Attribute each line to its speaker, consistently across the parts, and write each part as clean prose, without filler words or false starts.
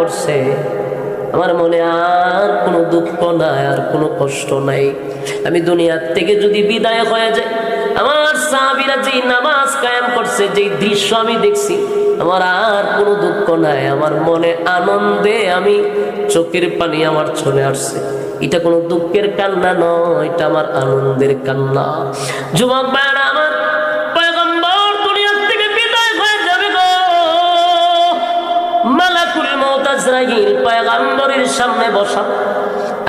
Speaker 1: করছে, আমার মনে আর কোনো দুঃখ নাই, আর কোনো কষ্ট নাই। আমি দুনিয়ার থেকে যদি বিদায় হয়ে যাই, আমার সাহাবীরা যে নামাজ কায়েম করছে, যে দৃশ্য আমি দেখছি, আমার আর কোনো দুঃখ নাই। আমার মনে আনন্দে আমি চোখের পানি আমার চলে আসছে। এটা কোনো দুঃখের কান্না নয়, এটা আমার আনন্দের কান্না। যুবক ভাইরা আমার, পয়গম্বর দুনিয়ার থেকে বিদায় হয়ে যাবে গো। মালাকুল মউত আজরাইল পয়গম্বরের সামনে বসা।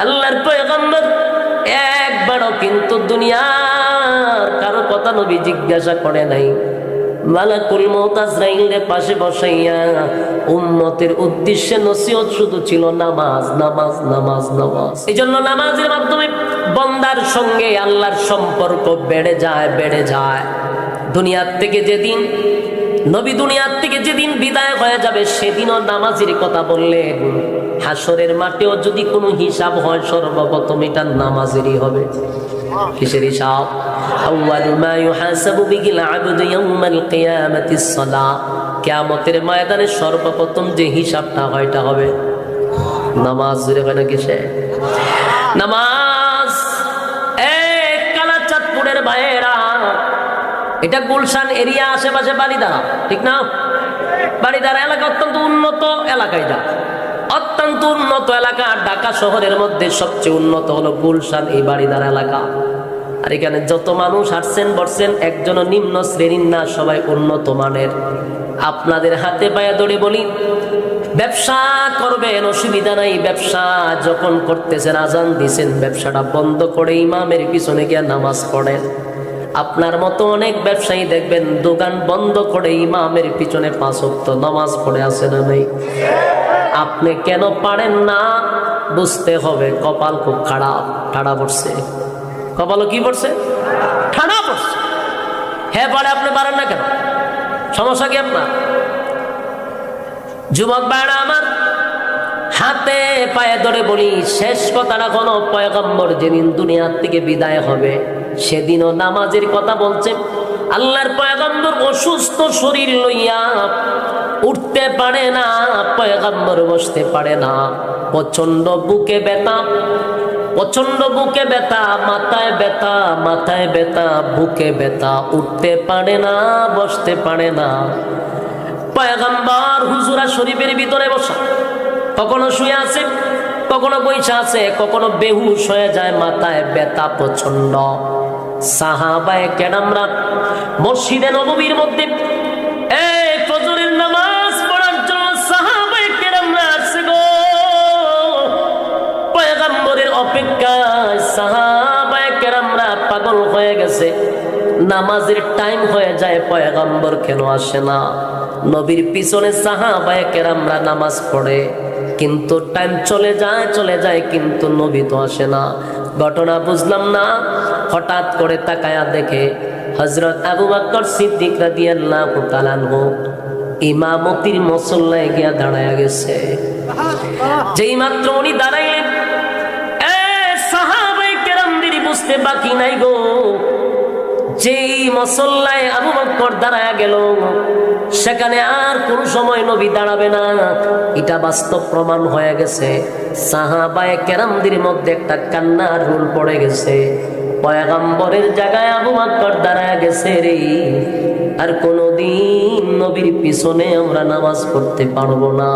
Speaker 1: আল্লাহর পয়গম্বর একবারও কিন্তু দুনিয়ার কারো কথা নবী জিজ্ঞাসা করে নাই। মালাকুল মউত আজরাইলের পাশে বসাইয়া উম্মতের উদ্দেশ্যে নসিহত শুধু ছিল নামাজ, নামাজ, নামাজ, নামাজ। এই জন্য নামাজের মাধ্যমে বান্দার সঙ্গে আল্লাহর সম্পর্ক বেড়ে যায়, বেড়ে যায়। দুনিয়ার থেকে যেদিন নবী দুনিয়ার থেকে যেদিন বিদায় হয়ে যাবে, সেদিনও নামাজের কথা বললেন। হাসরের মাঠেও যদি কোনো হিসাব হয়, সর্বপ্রথম এটা নামাজেরই হবে। কিসের হিসাব? আউয়ালু মা ইউহাসাবু বিহিল আবদু ইয়াউমাল কিয়ামাতিস সালাহ। কিয়ামতের ময়দানে সর্বপ্রথম যে হিসাবটা হয়, এটা হবে নামাজ। জোরে হয় না কিসে? নামাজ। এই কালাচাঁদপুরের ভাইয়েরা, এটা গুলশান এরিয়া, আশেপাশে বাড়িদারা, ঠিক না? বাড়িদারা এলাকা অত্যন্ত উন্নত এলাকা। এটা অত্যন্ত উন্নত এলাকা। ঢাকা শহরের মধ্যে সবচেয়ে উন্নত হলো গুলশান, এই বাড়িদারা এলাকা। আর এখানে যত মানুষ আসছেন বসছেন, একজনও নিম্ন শ্রেণীর না, সবাই উন্নত মানের। আপনাদের হাতে পায়ে ধরে বলি, ব্যবসা করবেন অসুবিধা নাই। ব্যবসা যখন করতেছেন, আজান দিছেন, ব্যবসাটা বন্ধ করে ইমামের পিছনে গিয়ে নামাজ পড়েন। আপনার মতো অনেক ব্যবসায়ী দেখবেন দোকান বন্ধ করে ইমামের পিছনে 5 ওয়াক্ত নামাজ পড়ে আছে না নাই? আপনি কেন পারেন না বুঝতে হবে। কপাল খুব খারাপ, ঠাড়া পড়ছে। কপালও কি পড়ছে? ঠাড়া পড়ছে। হ্যাঁ পারে, আপনি পারেন না কেন? সমস্যা কি আপনার? যুবক ভাইরা আমার, হাতে পায়ে ধরে বলি, শেষ কথাটা হলো, পয়গম্বর যেদিন দুনিয়ার থেকে বিদায় হবে, সেদিনও নামাজের কথা বলছেন। আল্লাহর পয়গম্বর অসুস্থ শরীর লইয়া উঠতে পারে না, পয়গম্বর বসতে পারে না। প্রচন্ড বুকে ব্যথা, প্রচন্ড বুকে ব্যথা, মাথায় ব্যথা, মাথায় ব্যথা, বুকে ব্যথা। উঠতে পারে না, বসতে পারে না। পয়গম্বর হুজুরা শরীফের ভিতরে বসা, কখনো শুয়ে আছে, কখনো বইসা আছে, কখনো বেহুশ হয়ে যায়, মাথায় ব্যথা প্রচন্ড। সাহাবায়ে কেরামরা মসজিদে নববীর মধ্যে এই ফজরের নামাজ পড়ার জন্য সাহাবায়ে কেরামরা আসছে গো। পয়গম্বরের অপেক্ষায় সাহাবায়ে কেরামরা পাগল হয়ে গেছে। নামাজের টাইম হয়ে যায়, পয়গম্বর কেন আসে না? নবীর পিছনে সাহাবায়ে কেরামরা নামাজ পড়ে, কিন্তু টাইম চলে যায়, চলে যায়, কিন্তু নবী তো আসে না। ঘটনা বুঝলাম না। হঠাৎ করে তাকায়া দেখে হযরত আবু বকর সিদ্দিক রাদিয়াল্লাহু তাআলা আনহু ইমামতির মুসল্লায় গিয়া দাঁড়ায়া গেছে। যেই মাত্র উনি দাঁড়াইলেন, সাহাবায়ে কেরামদের বুঝতে বাকি নাই গো। যেই মুসল্লায় আবু বকর দাঁড়ায়া গেল, সেখানে আর কোন সময় নবী দাঁড়াবে না, এটা বাস্তব প্রমাণ হয়ে গেছে। সাহাবায়ে কেরামদের মধ্যে একটা কান্নার রোল পড়ে গেছে। পয়গম্বরের জায়গায় আবু বকর দাঁড়ায় গেছে রে, আর কোনদিন নবীর পিছনে আমরা নামাজ পড়তে পারবো না।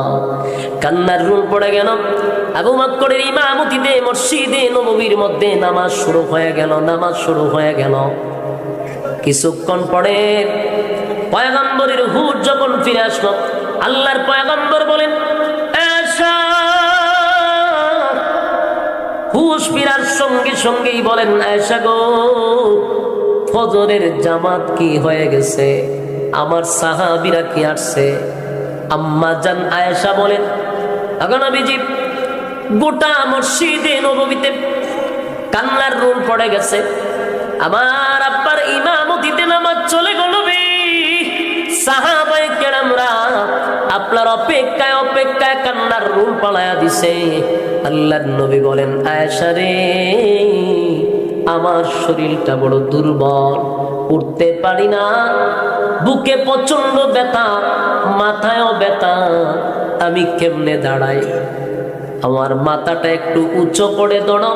Speaker 1: কান্নার রোল পড়ে গেল। আবু বকরের ইমামতিতে মসজিদে নববীর মধ্যে নামাজ শুরু হয়ে গেল, নামাজ শুরু হয়ে গেল। কিছুক্ষণ পরে পয়গম্বরের হুশ যখন ফিরে আসলো, আল্লাহর পয়গম্বর বলেন, হুশ ফিরার সঙ্গে সঙ্গেই বলেন, আয়েশা গো, ফজরের জামাত কি হয়ে গেছে? আমার সাহাবীরা কি আসছে? আম্মা জান আয়েশা বলেন, আগো নবীজি, গোটা মসজিদে নববীতে কান্নার রোল পড়ে গেছে। আমার আব্বার ইমামতিতে নামাজ চলে গেল। সাহাবায়ে কেরামরা আপনার অপেক্ষায় অপেক্ষায় কান্নার রোল পালায়া দিছে। আল্লাহর নবী বলেন, আয়েশা রে, আমার শরীরটা বড় দুর্বল, উঠতে পারি না, বুকে প্রচন্ড ব্যথা, মাথায়ও ব্যথা, আমি কেমনে দাঁড়াই? আমার মাথাটা একটু উঁচু করে দৌড়,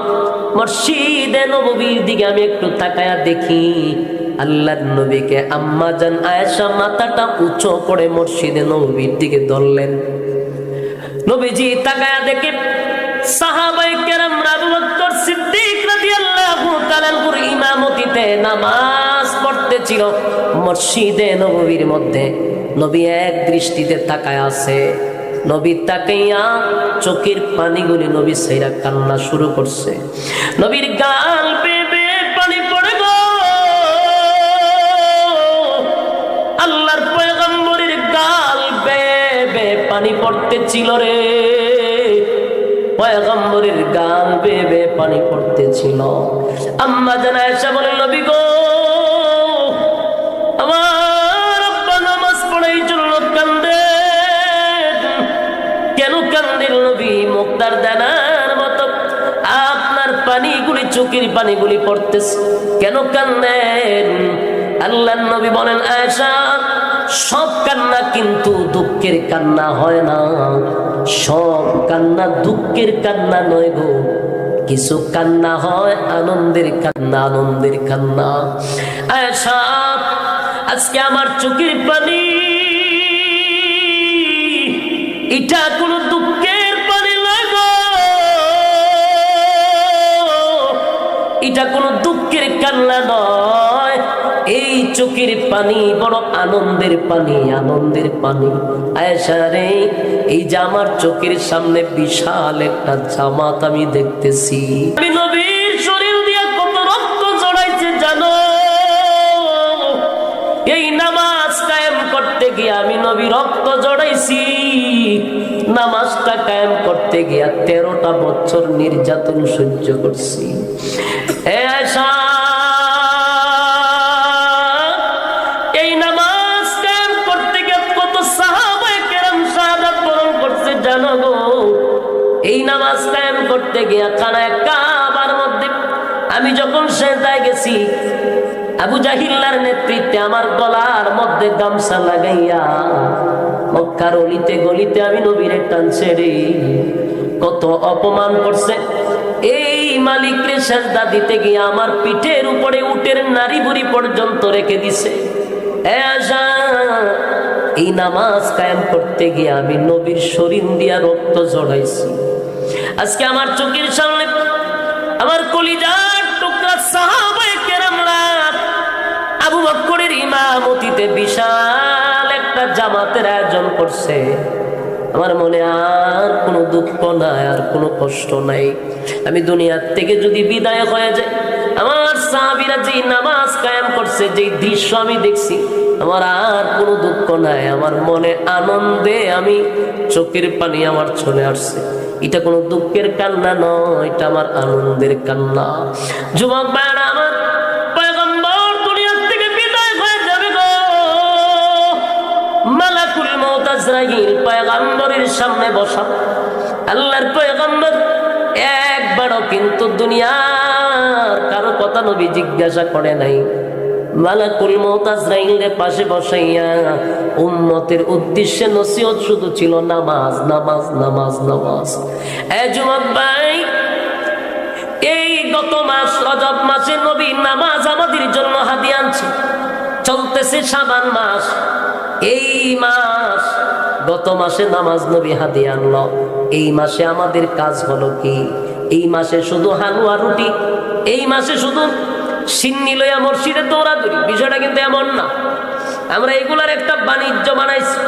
Speaker 1: মসজিদে নববীর দিকে আমি একটু তাকায়া দেখি আল্লাহর নবীকে আম্মা জান আয়েশা মাথাটা উঁচু করে মসজিদে নববীর দিকে ধরলেন। নবীজি তাকায়া দেখে সাহাবায়ে কেরাম আবু বকর সিদ্দিক রাদিয়াল্লাহু তাআলা ইমামতিতে নামাজ পড়তেছিল মসজিদে নববীর মধ্যে। নবী এক দৃষ্টিতে তাকায় আছে। নবী তাকাইয়া চোখের পানিগুলি নবী সাইরা কান্না শুরু করছে। নবীর গাল বেয়ে বেয়ে পানি পড়ে গো। আল্লাহর পয়গম্বরের গাল বেয়ে বেয়ে পানি পড়তেছিল রে। পয়গম্বরের গাল বেয়ে বেয়ে পানি পড়তেছিল। আম্মা জান আয়েশা বলেন, নবী গো, আমার আব্বা নামাজ পড়ার জন্য কান্দে। কেন কান্দেন নবী? মুক্তার দানার মতো আপনার পানিগুলি, চোখের পানিগুলি পড়তেছে, কেন কান্দেন? আল্লাহর নবী বলেন, আয়েশা, সব কান্না কিন্তু দুঃখের কান্না হয় না। সব কান্না দুঃখের কান্না নয় গো। কিছু কান্না হয় আনন্দের কান্না, আনন্দের কান্না। আয়েশা, আজকে আমার চোখের পানি এটা কোনো দুঃখের পানি নয় গো, এটা কোনো দুঃখের কান্না নয়। এই চোখের পানি বড় আনন্দের পানি, আনন্দের পানি। আয়েশা রে, এই যে আমার চোখের সামনে বিশাল একটা জামাত আমি দেখতেছি, আমি নবীর শরীর দিয়ে কত রক্ত জড়াইছে জানো? এই নামাজ কায়েম করতে গিয়ে আমি নবী রক্ত জড়াইছি। নামাজটা কায়েম করতে গিয়া 13টা বছর নির্যাতন সহ্য করছি। আয়েশা, এই নামাজ কায়েম করতে গিয়ে কত সাহাবায়ে কেরাম শাহাদাত বরণ করছে জানো গো? এই নামাজ কায়েম করতে গিয়া খানায়ে কাবার মধ্যে আমি যখন সেজদায় গেছি, আবু জাহিল্লার নেতৃত্বে আমার গলার মধ্যে গামছা লাগাইয়া মক্কার অলিতে গলিতে আমি নবীর টানছে রে। কত অপমান করছে। এই মালিকরে সেজদা দিতে গিয়ে আমার পিঠের উপরে উটের নারী বুড়ি পর্যন্ত রেখে দিছে। এই নামাজ কায়েম করতে গিয়ে আমি নবীর শরীর দিয়া রক্ত ঝরাইছি। আজকে আমার চোখের সামনে আমার কলিজার টুকরা সাহাবায়ে কেরামরা আবু বকরের ইমামতিতে বিশাল একটা জামাতের আয়োজন করছে। আমার মনে আর কোনো দুঃখ নাই, আর কোনো কষ্ট নাই। আমি দুনিয়ার থেকে যদি বিদায় হয়ে যাই, আমার সাহাবীরা যে নামাজ কায়েম করছে, যে দৃশ্য আমি দেখছি, আমার আর কোনো দুঃখ নাই। আমার মনে আনন্দে আমি চোখের পানি আমার চলে আসছে। এটা কোনো দুঃখের কান্না নয়, এটা আমার আনন্দের কান্না। যুবক ভাইরা আমার, পয়গম্বর দুনিয়ার থেকে বিদায় হয়ে যাবে গো। মালাকুল মউত আজরাইল পয়গম্বরের সামনে বসা। আল্লাহর পয়গম্বর একবারও কিন্তু দুনিয়ার কারো কথা নবী জিজ্ঞাসা করে নাই। মালাকুল মউত আজরাইলের পাশে বসাইয়া উম্মতের উদ্দেশ্যে নসিহত শুধু ছিল নামাজ, নামাজ, নামাজ, নামাজ। এ যুবক ভাই, এই গত মাস রজব মাসে নবী নামাজ আমাদের জন্য হাদিয়া আনছে। চলতেছে শাবান মাস, এই মাস গত মাসে নামাজ নবী হাদিয়া আনলো। এই মাসে আমাদের কাজ হলো কি? এই মাসে শুধু হালুয়া রুটি, এই মাসে শুধু সিন্নি লইয়া মসজিদে দৌড়াদৌড়ি। বিষয়টা কিন্তু এমন না আমরা এগুলার একটা বাণিজ্য বানাইছি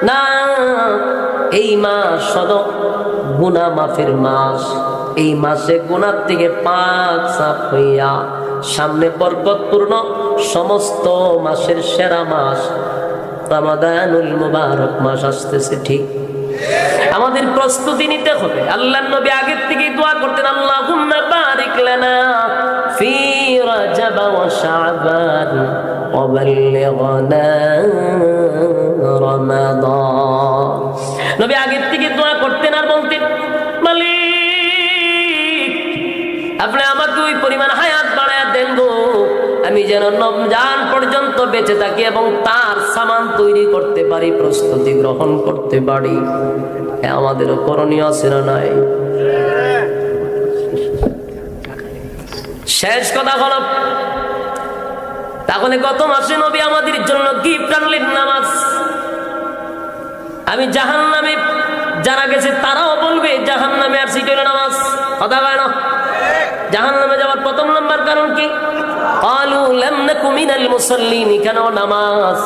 Speaker 1: না। এই মাস হলো গুনাহ মাফের মাস। এই মাসে গুনার থেকে পাক সাফ হইয়া সামনে বরকতপূর্ণ সমস্ত মাসের সেরা মাস রমাদানুল মুবারক মাস আসতেছে। ঠিক আমাদের প্রস্তুতি নিতে হবে। আল্লাহর নবী আগের থেকেই দোয়া করতেন, আল্লাহুম্মা বারিক লানা ফি রাজাব ওয়া শাবান ওয়া বাল্লিগনা রমাদান। নবী আগের থেকে দোয়া করতেন আর বলতেন, মালিক আপনি আমাকে ওই পরিমাণ হায়াত বাড়ায়া দেন গো, আমি যেন রমজান পর্যন্ত বেঁচে থাকি এবং তার সামান তৈরি করতে পারি, প্রস্তুতি গ্রহণ করতে পারি। আমাদেরও করণীয় আছে না নাই? শেষ কথা হলো, তাহলে গত মাসে নবী আমাদের জন্য গিফট আনলেন নামাজ। আমি জাহান্নামে যারা গেছে তারাও বলবে জাহান্নামে আর সিট হলো নামাজ। কথা কয় না? জাহান্নামে যাওয়ার প্রথম নাম্বার কারণ কি? ক্বালু লাম নাকু মিনাল মুসাল্লিন, কেন নামাজ?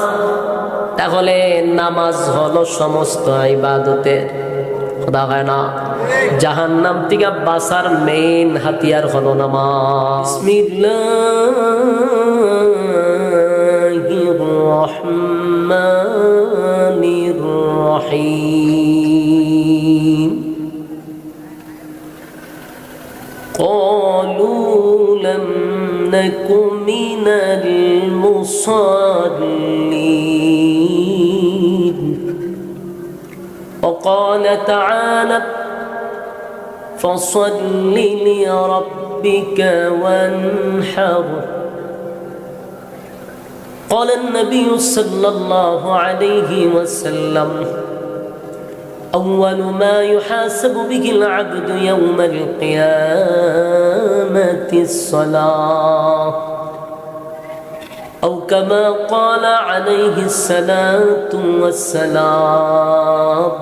Speaker 1: তাহলে নামাজ হলো সমস্ত ইবাদতের। কথা কয় না? জাহান্নাম থেকে বাঁচার মেইন হাতিয়ার হলো নামাজ। বিসমিল্লাহির রহমানির রহিম। قالوا لم نك من المصلين وقال تعالى فصل لربك وانحر. قال النبي صلى الله عليه وسلم أول ما يحاسب به العبد يوم القيامة الصلاة أو كما قال عليه الصلاة والسلام.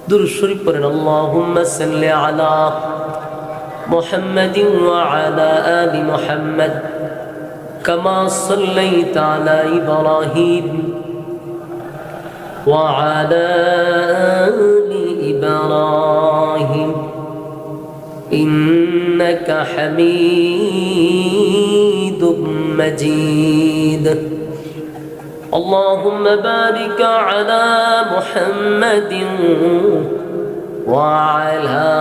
Speaker 1: درود شريف পড়েন। اللهم صل على محمد وعلى آل محمد كما صليت على إبراهيم وعلى آل إبراهيم إنك حميد مجيد. اللهم بارك على محمد وعلى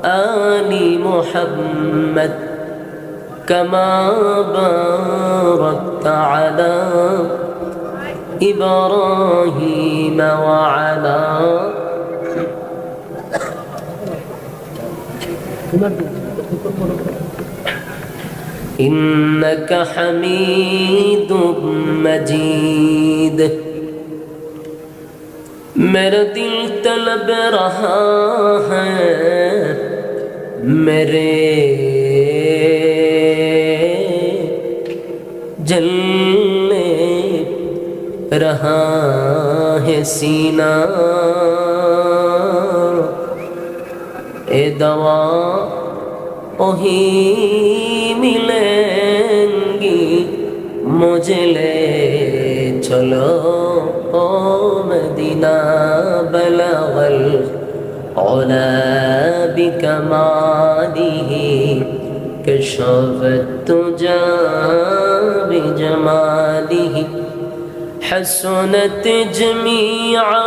Speaker 1: آل محمد كما باركت على إبراهيم وعلى إنك حميد مجيد. मेरा दिल तलब रहा है मेरे जलने रहा है सीना, ए दवा वही मिलेंगी मुझे ले चलो ओ मदीना. बलगल औला बिकमालिही कशफत तुजा बिजमालिही हसनत जमीआ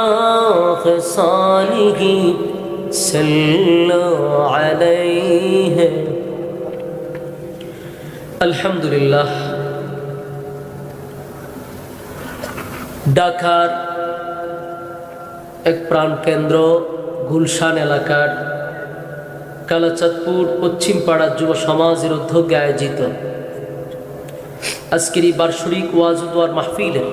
Speaker 1: खसालिही सल्लु अलैहि. আলহামদুলিল্লাহ। ঢাকার এক প্রাণকেন্দ্র গুলশান এলাকার কালাচাঁদপুর পশ্চিম পাড়া যুব সমাজের উদ্যোগে আয়োজিত আজকের এই বার্ষিক ওয়াজ ও দোয়ার মাহফিলের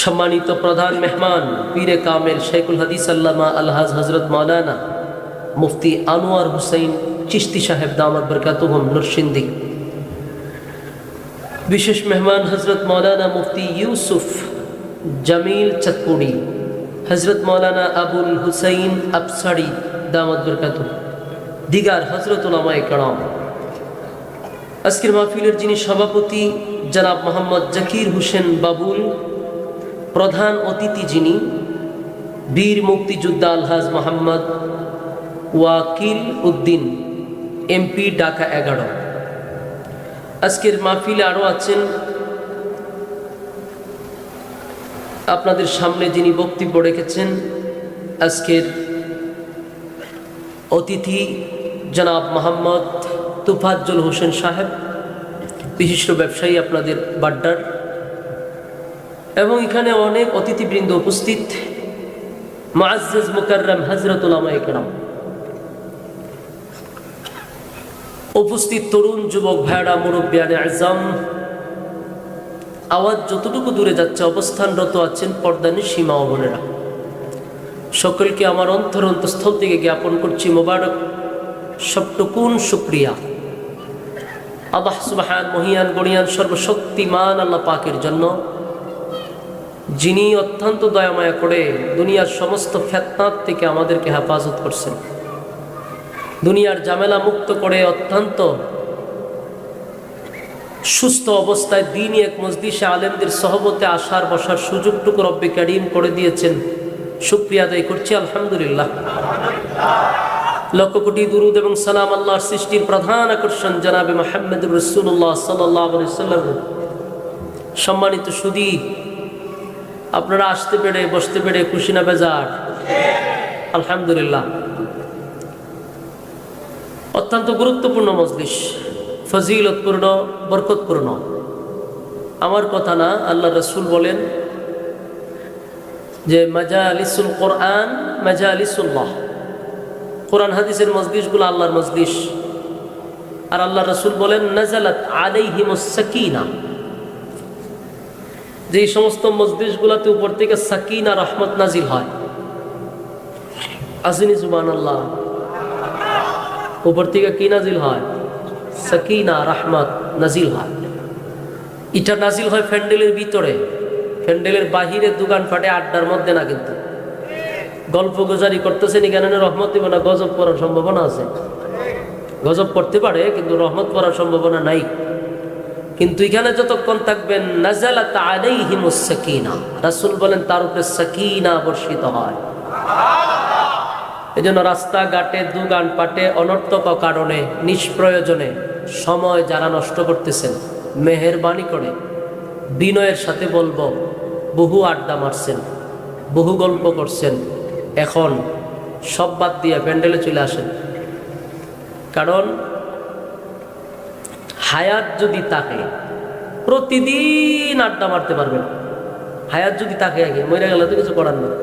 Speaker 1: সম্মানিত প্রধান মেহমান পীরে কামেল শেখুল হাদিস আল্লামা আলহাজ হজরত মাওলানা মুফতি আনোয়ার হুসাইন চিশতি সাহেব দামাত বরকাতুহুম নরসিংদী, বিশেষ মেহমান হজরত মাওলানা মুফতি ইউসুফ জামিল চাঁদপুরি, হজরত মাওলানা আবুল হুসাইন আফসারি দামাত বরকাতুহ, দিগার হজরত উলামায়ে কেরাম। আজকের মাহফিলের যিনি সভাপতি জনাব মোহাম্মদ জাকির হোসেন বাবুল, প্রধান অতিথি যিনি বীর মুক্তিযোদ্ধা আলহাজ মোহাম্মদ ওয়াকিল উদ্দিন এমপি ঢাকা 11। আজকের মাহফিলে আরও আছেন আপনাদের সামনে যিনি বক্তব্য রেখেছেন আজকের অতিথি জনাব মোহাম্মদ তোফাজ্জল হোসেন সাহেব, বিশিষ্ট ব্যবসায়ী আপনাদের বাড্ডার, এবং এখানে অনেক অতিথিবৃন্দ উপস্থিত, মুআজ্জাজ মুকাররম হযরত উলামায়ে কেরাম। উপস্থিত তরুণ যুবক ভাইরা, মুরব্বিয়ানে আজম, আওয়াজ যতটুকু দূরে যাচ্ছে, অবস্থানরত আছেন পর্দানি সীমা ও বোনেরা, সকলকে আমার অন্তঃস্থল থেকে জ্ঞাপন করছি মোবারক সবটুকুন শুকরিয়া আল্লাহ সুবহান মহিয়ান গণিয়ান সর্বশক্তিমান আল্লাহ পাকের জন্য, যিনি অত্যন্ত দয়ামায়া করে দুনিয়ার সমস্ত ফিতনাত থেকে আমাদেরকে হেফাজত করছেন, দুনিয়ার ঝামেলা মুক্ত করে অত্যন্ত সুস্থ অবস্থায় দ্বীনি এক মজলিসে আলেমদের সহবতে আসার বসার সুযোগটুকু রব্বে কারীম করে দিয়েছেন। শুকরিয়া আদায় করছি আলহামদুলিল্লাহ। লক্ষ কোটি দুরুদ এবং সালাম আল্লাহর সৃষ্টির প্রধান আকর্ষণ জনাবে মুহাম্মদুর রাসূলুল্লাহ সাল্লাল্লাহু আলাইহি ওয়াসাল্লাম। সম্মানিত সুধী, আপনারা আসতে পেরে বসতে পেরে খুশি না বেজার? আলহামদুলিল্লাহ। অত্যন্ত গুরুত্বপূর্ণ মজলিস, ফজিলতপূর্ণ, বরকতপূর্ণ। আমার কথা না, আল্লাহ রাসূল বলেন যে মাজালিসুল কোরআন মাজালিসুল্লাহ, কোরআন হাদিসের মজলিসগুলো আল্লাহর মজলিস। আর আল্লাহ রাসূল বলেন নাজালাত আলাইহিমুস সাকিনা, যে সমস্ত মজলিসগুলোতে উপর থেকে সাকিনা রহমত নাজিল হয়। আসেনি সুবহানাল্লাহ? উপর থেকে কি নাজিল হয়? সাকিনা রহমত নাজিল হয়। এটা নাজিল হয় প্যান্ডেলের ভিতরে, প্যান্ডেলের বাহিরে দোকান ফাটে আড্ডার মধ্যে না। কিন্তু গল্প গুজারি করতেছেন, এখানে রহমত দিব না, গজব পড়ার সম্ভাবনা আছে। গজব পড়তে পারে কিন্তু রহমত পড়ার সম্ভাবনা নাই। কিন্তু এখানে যতক্ষণ থাকবেন নাজালাত আলাইহিমুস সাকিনা, রাসূল বলেন তার উপরে সাকিনা বর্ষিত হয়। এজন্য রাস্তাঘাটে দোকান পাটে অনর্থক কারণে নিষ্প্রয়োজনে সময় যারা নষ্ট করতেছেন, মেহেরবানি করে বিনয়ের সাথে বলবো, বহু আড্ডা মারছেন, বহু গল্প করছেন, এখন সব বাদ দিয়ে প্যান্ডেলে চলে আসেন। কারণ হায়াত যদি থাকে প্রতিদিন আড্ডা মারতে পারবেন। হায়াত যদি থাকে, আগে মরে গেলে তো কিছু করার নেই।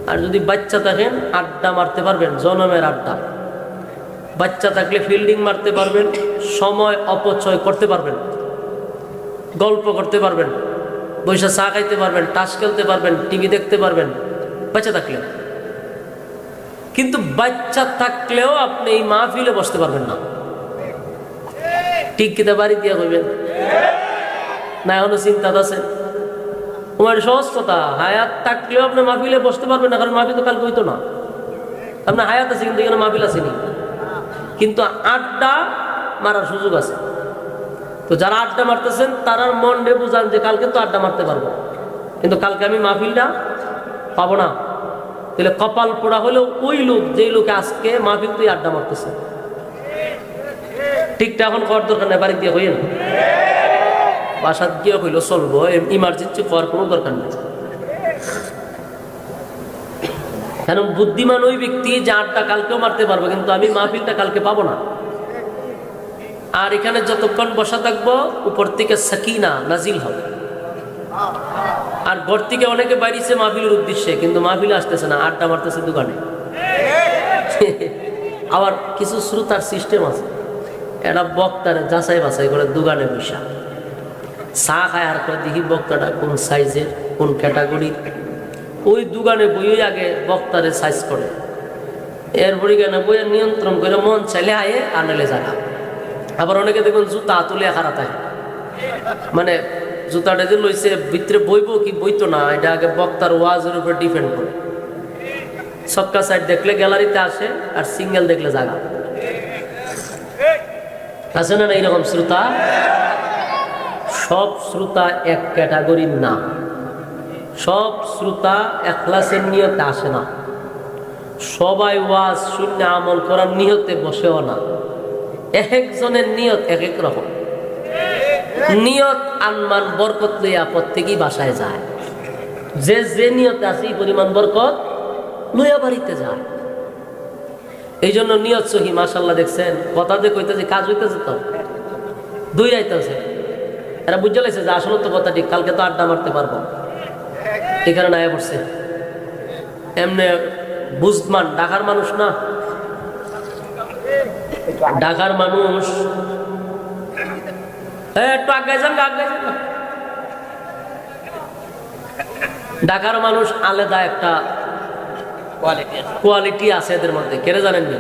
Speaker 1: আর যদি বাচ্চা থাকেন আড্ডা মারতে পারবেন, জনমের আড্ডা। বাচ্চা থাকলে ফিল্ডিং মারতে পারবেন, সময় অপচয় করতে পারবেন, গল্প করতে পারবেন, বৈশা চা খাইতে পারবেন, তাস খেলতে পারবেন, টিভি দেখতে পারবেন বাচ্চা থাকলে। কিন্তু বাচ্চা থাকলেও আপনি এই মাহফিলে বসতে পারবেন না। ঠিক কিনা বাড়ি দিয়া কইবেন না? এখনো চিন্তা আছে? তোমার সহজ কথা, হায়াত থাকলেও আপনি মাহফিলে বসতে পারবেন না, কারণ মাহফিল তো কালকে হইতো না। আপনার হায়াত আছে কিন্তু এখানে মাহফিল আসেনি, কিন্তু আড্ডা মারার সুযোগ আছে। তো যারা আড্ডা মারতেছেন তারার মন রে বুঝান যে কালকে তো আড্ডা মারতে পারবো, কিন্তু কালকে আমি মাহফিলটা পাবো না। তাহলে কপাল পোড়া হলেও ওই লোক, যেই লোকে আজকে মাহফিল তুই আড্ডা মারতেছে। ঠিকটা এখন করার দরকার নেই, বাড়ি দিয়ে হইল বাসাত গিয়ে হইলো চলবো, ইমার্জেন্সি করার কোনো দরকার নেই। কারণ বুদ্ধিমান ওই ব্যক্তি যে আড্ডা কালকেও মারতে পারবো, কিন্তু আমি মাহফিলটা কালকে পাবো না। আর এখানে যতক্ষণ বসা থাকবো উপর থেকে সাকিনা নাজিল হবে। আর ঘর থেকে অনেকে বাইরেছে মাহফিলের উদ্দেশ্যে, কিন্তু মাহফিলে আসতেছে না, আড্ডা মারতেছে দোকানে। আবার কিছু শ্রোতার সিস্টেম আছে, এরা বক্তারে যাচাই বাছাই করে দোকানে বসা চা খায়, আর করে দেখি বক্তাটা কোন সাইজের, কোন ক্যাটাগরির। ওই দোকানে বই আগে বক্তারে সাইজ করে, এরপরে কেন বইয়ের নিয়ন্ত্রণ করে মন চাইলে আয়ে আনলে জায়গা। আবার অনেকে দেখুন জুতা তুলে হারা থাকে, মানে জুতাটা যে লইছে ভিতরে বইব কি বইতো না, এটা আগে বক্তার ওয়াজের উপর ডিপেন্ড করে। সবকা সাইড দেখলে গ্যালারিতে আসে, আর সিঙ্গেল দেখলে জায়গা আছে না? এইরকম শ্রোতা, সব শ্রোতা এক ক্যাটাগরির না, সব শ্রোতা এখলাসের নিয়তে আসে না, সবাই ওয়াজ শূন্য আমল করার নিয়তে বসেও না। এক একজনের নিয়ত এক এক রকম। নিয়ত আনমান বরকত লইয়া প্রত্যেকেই বাসায় যায়, যে যে নিয়তে আছে এই পরিমাণ বরকত লইয়া বাড়িতে যায়। এই জন্য নিয়ত সহি, মাশাআল্লাহ। দেখছেন কথা যে কইতেছে কাজ হইতেছে, তো দুই রাইতেছে, এরা বুঝে লাইছে যে আসলে তো কথা ঠিক, কালকে তো আড্ডা মারতে পারবো, এই কারণে আয়া পড়ছে। এমনি বুঝমান ঢাকার মানুষ না, ঢাকার মানুষ একটু আগে যান, আগে যান। ঢাকার মানুষ আলাদা একটা কোয়ালিটি আছে এদের মধ্যে, কেন জানেন না?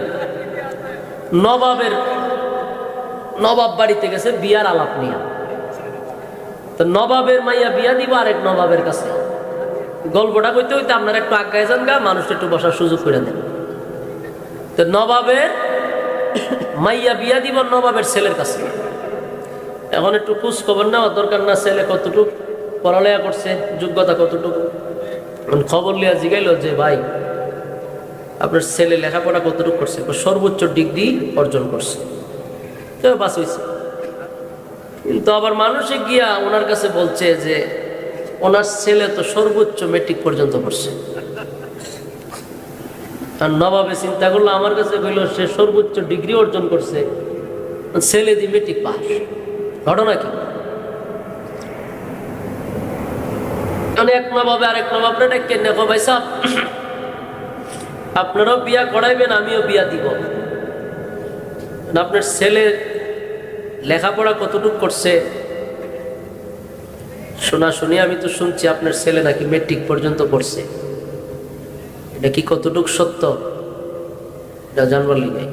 Speaker 1: নবাব বাড়িতে গেছে বিয়ার আলাপ নিয়ে, তো নবাবের মাইয়া বিয়া দিব আরেক নবাবের কাছে। গল্পটা কইতে হইতে আপনার একটু আগায় যান গা, মানুষ একটু বসার সুযোগ করে দেন। তো নবাবের মাইয়া বিয়া দিব নবাবের ছেলের কাছে। এখন একটু খোঁজ খবর নেওয়া দরকার না, ছেলে কতটুক পড়ালেখা করছে, যোগ্যতা কতটুকু। খবর লিয়া জিগাইল যে ভাই আপনার ছেলে লেখাপড়া কতটুকু করছে? সর্বোচ্চ ডিগ্রি অর্জন করছে, কেউ পাস হয়েছে। কিন্তু আবার মানুষে গিয়া ওনার কাছে বলছে যে ওনার ছেলে তো সর্বোচ্চ মেট্রিক পর্যন্ত পড়ছে। আর নবাবে চিন্তা করলো, আমার কাছে কইল সে সর্বোচ্চ ডিগ্রি অর্জন করছে, ছেলে দি মেট্রিক পাস। ঘটনা কি? এক নবাবে আরেক নবাবরা ডেকে দেখো ভাই সাহেব, আপনারাও বিয়া করাইবেন, আমিও বিয়া দিব। আপনার ছেলে লেখাপড়া কতটুকু করছে? শুনি আমি তো শুনছি আপনার ছেলে নাকি মেট্রিক পর্যন্ত পড়ছে। এটা কি কতটুকু সত্য? এটা জানবার লিগে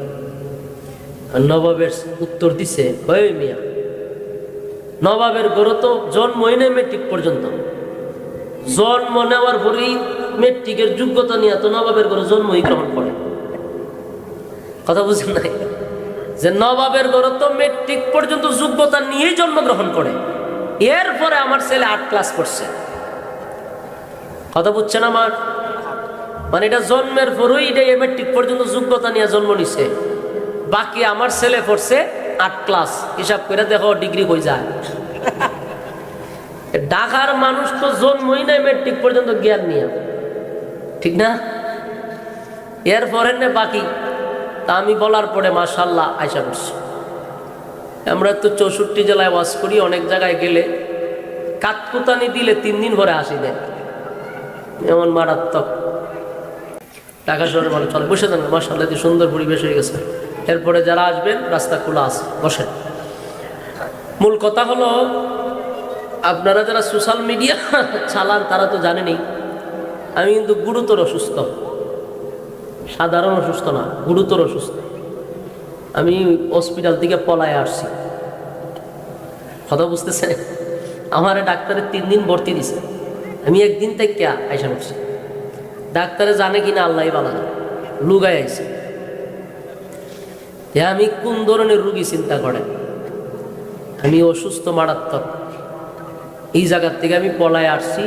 Speaker 1: নবাবের উত্তর দিছে, ওই মিয়া, নবাবের গরু তো জন্মই নেই মেট্রিক পর্যন্ত। জন্ম নেওয়ার পরেই মেট্রিকের যোগ্যতা নিয়ে তো নবাবের গরু জন্মই গ্রহণ করে। কথা বুঝেন নাই? যে নবাবের গরু তো মেট্রিক পর্যন্ত যোগ্যতা নিয়েই জন্মগ্রহণ করে, এরপরে আমার ছেলে 8 ক্লাস পড়ছে। কথা বুঝছেন আমার? মানে এটা জন্মের পরেই এটা মেট্রিক পর্যন্ত যোগ্যতা নিয়ে জন্ম নিছে, বাকি আমার ছেলে পড়ছে 8 ক্লাস। হিসাব করে দেখো ডিগ্রি হয়ে যায়। ঢাকার মানুষ তো জন্মই নাই মেট্রিক পর্যন্ত জ্ঞান নিয়ে, ঠিক না? এরপরে না বাকি। তা আমি বলার পরে মাশাআল্লাহ আয়সা করছি। আমরা তো 64 জেলায় ওয়াজ করি, অনেক জায়গায় গেলে কাঠকুতানি দিলে 3 দিন পরে হাসি দেয়, এমন মারাত্মক। ঢাকা শহরে মানুষ চলে, বসে যান, মাশাআল্লাহ কি সুন্দর পরিবেশ হয়ে গেছে। এরপরে যারা আসবেন রাস্তা খোলা আছে, বসেন। মূল কথা হলো, আপনারা যারা সোশ্যাল মিডিয়া চালান তারা তো জানেনই আমি কিন্তু গুরুতর অসুস্থ। সাধারণ অসুস্থ না, গুরুতর অসুস্থ। আমি হসপিটাল থেকে পলায় আসছি। কথা বুঝতেছেন? আমার ডাক্তারের 3 দিন ভর্তি দিছে, আমি একদিন থেকে আইসা করছি। ডাক্তারে জানে কিনা আল্লাহই বালা, লুগাই আইছে। আমি কোন ধরনের রুগী চিন্তা করেন? আমি অসুস্থ মারাত্মক। এই জায়গার থেকে আমি পলায় আসছি,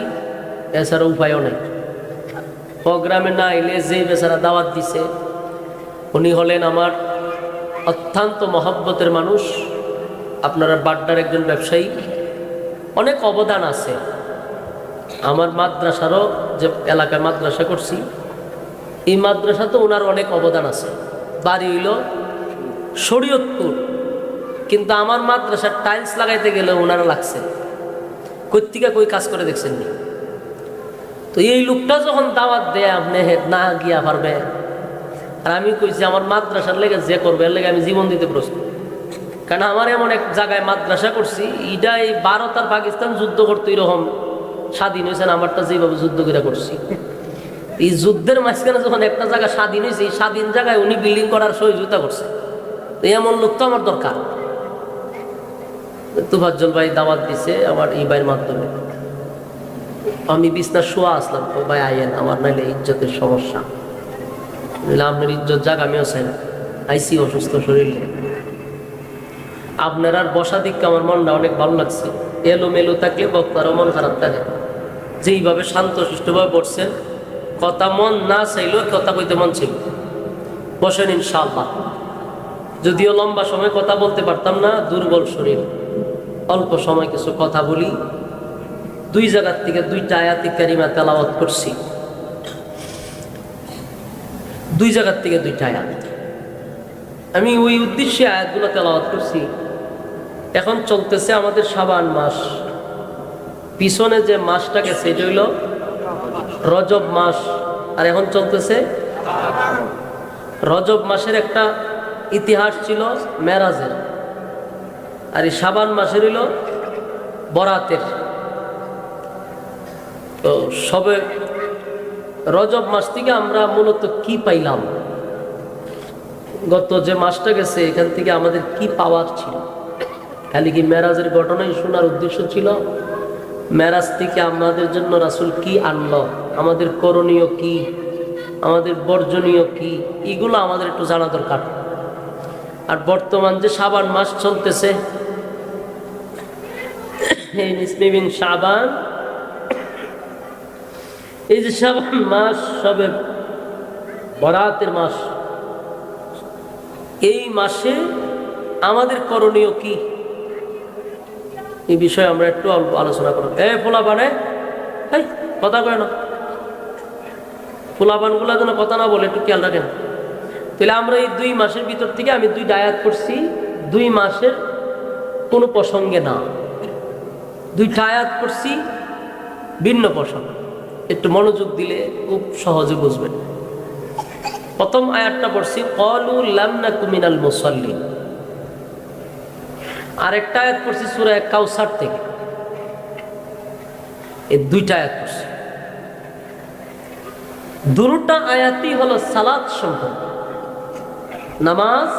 Speaker 1: এছাড়া উপায়ও নেই। প্রোগ্রামে না এলে যে বেচারা দাওয়াত দিছে উনি হলেন আমার অত্যন্ত মহব্বতের মানুষ, আপনারা বাড্ডার একজন ব্যবসায়ী। অনেক অবদান আছে আমার মাদ্রাসারও, যে এলাকায় মাদ্রাসা করছি এই মাদ্রাসাতে ওনার অনেক অবদান আছে। বাড়ি হইল শরীয়তপুর, কিন্তু আমার মাদ্রাসার টাইলস লাগাইতে গেলে ওনারা লাগছে। কর্তিকা কই কাজ করে দেখছেন নি? তো এই লোকটা যখন দাওয়াত দেয় আপনি না গিয়া পারবে। আর আমি কইছি আমার মাদ্রাসার লেগে যে করবে এর লেগে আমি জীবন দিতে প্রস্তুত। কারণ আমার এমন এক জায়গায় মাদ্রাসা করছি, এটা এই ভারত আর পাকিস্তান যুদ্ধ করতে এরকম স্বাধীন হয়েছেন, আমারটা যেভাবে যুদ্ধ করে করছি। এই যুদ্ধের মাঝখানে যখন একটা জায়গা স্বাধীন হয়েছে, এই স্বাধীন জায়গায় উনি বিল্ডিং করার সহযোগিতা করছে। তো এমন লোক তো আমার দরকার। তুফাজ্জল ভাই দাওয়াত দিছে আমার এই ভাইয়ের মাধ্যমে। আমি বিছনা শোয়া আসলাম, ও ভাই আইয়েন, আমার নাইলে ইজ্জতের সমস্যা। আপনার ইজ্জত যাক, আমিও চাই না। আইসি অসুস্থ শরীরে, আপনার আর বসা দিককে আমার মনটা অনেক ভালো লাগছে। এলো মেলো থাকলে বক্তারও মন খারাপ থাকে। যেইভাবে শান্ত সুষ্ঠুভাবে পড়ছেন, কথা মন না চাইলেও কথা কইতে মন ছিল। বসেন ইনশাআল্লাহ। যদিও লম্বা সময় কথা বলতে পারতাম না, দুর্বল শরীর, অল্প সময় কিছু কথা বলি। 2 জায়গার থেকে 2টা আয়াতে কারিমা তেলাওয়াত করছি, 2 জায়গার থেকে 2টা আয়াত। আমি ওই উদ্দেশ্যে আয়াতগুলো তেলাওয়াত করছি। এখন চলতেছে আমাদের শাবান মাস, পিছনে যে মাসটা গেছে এটা হইল রজব মাস, আর এখন চলতেছে রজব মাসের একটা ইতিহাস ছিল মেরাজের, আর এই শাবান মাসের হইল বরাতের। তো সবে রজব মাস থেকে আমরা মূলত কি পাইলাম, গত যে মাসটা গেছে এখান থেকে আমাদের কি পাওয়ার ছিল? খালি কি মেরাজের ঘটনাই শোনার উদ্দেশ্য ছিল? মেরাজ থেকে আমাদের জন্য রাসূল কি আনলো, আমাদের করণীয় কি, আমাদের বর্জনীয় কি, এগুলো আমাদের একটু জানা দরকার। আর বর্তমান যে শাবান মাস চলতেছে, শাবান, এই যে শাবান মাস সবে বরাতের মাস, এই মাসে আমাদের করণীয় কি, এই বিষয়ে আমরা একটু অল্প আলোচনা করব। পোলাপানে কথা কয় না, পোলাপান গুলা যেন কথা না বলে একটু খেয়াল রাখেন। তাহলে আমরা এই 2 মাসের ভিতর থেকে আমি 2টা আয়াত করছি, 2 মাসের কোনো প্রসঙ্গে না, 2টা আয়াত করছি ভিন্ন প্রসঙ্গ। একটু মনোযোগ দিলে খুব সহজে বুঝবেন। প্রথম আয়াতটা পড়ছি ক্বালু লাম নাকু মিনাল মুসাল্লিন, আরেকটা আয়াত পড়ছি সূরা কাউসার থেকে। এই 2টা আয়াত পড়ছি, দুটো আয়াতই হলো সালাত সম্পর্কে, নামাজ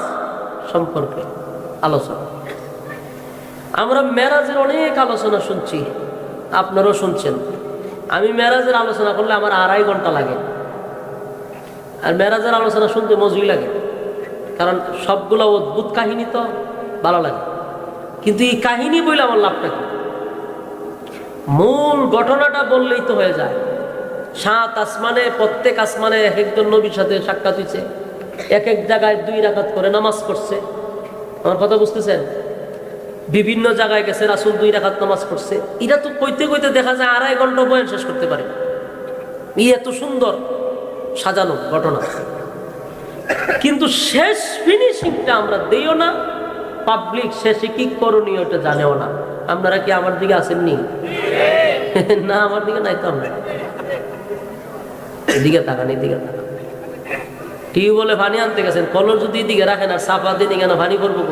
Speaker 1: সম্পর্কে আলোচনা। আমরা মেরাজের অনেক আলোচনা শুনছি, আপনারাও শুনছেন। আমি মেরাজের আলোচনা করলে আমার 2.5 ঘন্টা লাগে, আর মেরাজের আলোচনা শুনতে মজাই লাগে, কারণ সবগুলো অদ্ভুত কাহিনী, তো ভালো লাগে। কিন্তু এই কাহিনী বলে আমার লাভটা কি? মূল ঘটনাটা বললেই তো হয়ে যায়। 7 আসমানে, প্রত্যেক আসমানে এক একজন নবীর সাথে সাক্ষাৎ হয়েছে, এক এক জায়গায় 2 রাকাত করে নামাজ পড়ছে। আমার কথা বুঝতেছেন? বিভিন্ন জায়গায় গেছে, রাসূল 2 রাকাত নামাজ পড়ছে। এটা তো কইতে কইতে দেখা যায় 2.5 ঘন্টা বয়ান শেষ করতে পারে। এত সুন্দর সাজানো ঘটনা, কিন্তু শেষ ফিনিশিংটা আমরা দিও না। পাবলিক শেষে কি করণীয় এটা জানেও না। আপনারা কি আমার দিকে আসেননি? না, আমার দিকে নাই তো। আমরা এদিকে তাকান, এদিকে তাকান। টিউবওয়েলে পানি আনতে গেছেন, কলস যদি এদিকে রাখেন আর চাপা দিন, কেন পানি করবো?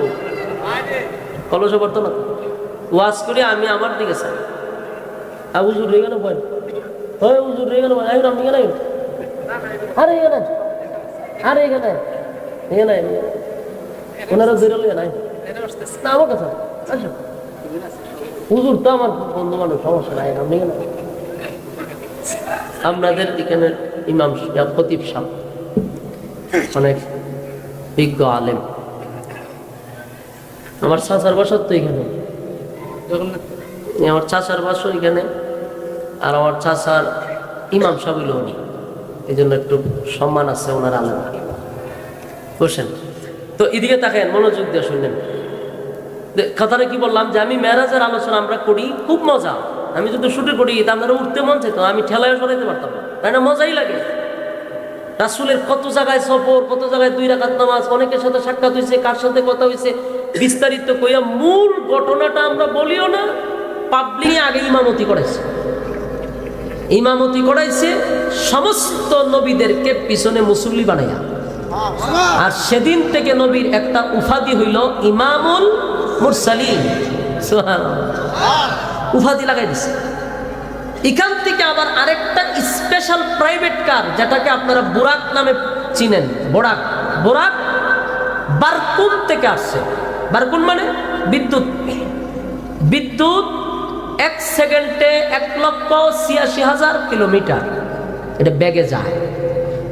Speaker 1: কলসও পড়তো না। ওয়াজ করে আমি আমার দিকে চাই, উজুর হয়ে গেল বল, উজুর হয়ে গেল, আপনি কেন? আরে এখানে, আরে এখানে, এখানে ওনারা বেরোলে নাই না আমার কাছে। আচ্ছা, হুজুর তো আমার বন্ধু মানুষ, সমস্যা নাই। আপনি কেন? আপনাদের এখানে ইমাম খতিব সাহেব অনেক বিজ্ঞ আলেম। আমার চাচার বাসা তো এখানে, আমার চাচার বাসা এখানে, আর আমার চাচার ইমাম সাহেব হইল উনি, এই জন্য একটু সম্মান আছে ওনার আলেম। বসেন তো, এদিকে তাকান, মনোযোগ দিয়ে শুনলেন কথাটা কি বললাম, যে আমি মেরাজের আলোচনা আমরা করি, খুব মজা। আমি যদি শুটে করি তা আপনারা উঠতে মন চাইতো, আমি ঠেলায় সরাইতে পারতাম না, তাই না? মজাই লাগে। রাসূলের কত জায়গায় সফর, কত জায়গায় 2 রাকাত নামাজ, অনেকের সাথে সাক্ষাৎ হয়েছে, কার সাথে কথা হয়েছে, বিস্তারিত কইয়া মূল ঘটনাটা আমরা বলিও না। পাবলিক আগে ইমামতি করাইছে, ইমামতি করাইছে সমস্ত নবীদেরকে পিছনে মুসল্লি বানাইয়া। আর সেদিন থেকে নবীর একটা উপাধি হইল ইমামুল মুরসালিন। সুবহানাল্লাহ, উপাধি লাগাই দিছে। এখান থেকে আবার আরেকটা স্পেশাল প্রাইভেট কার, যেটাকে আপনারা বুরাক নামে চিনেন, বোরাক, বোরাক বারকুন থেকে আসছে। বারকুন মানে বিদ্যুৎ। বিদ্যুৎ 1 সেকেন্ডে 1,86,000 কিলোমিটার এটা বেগে যায়।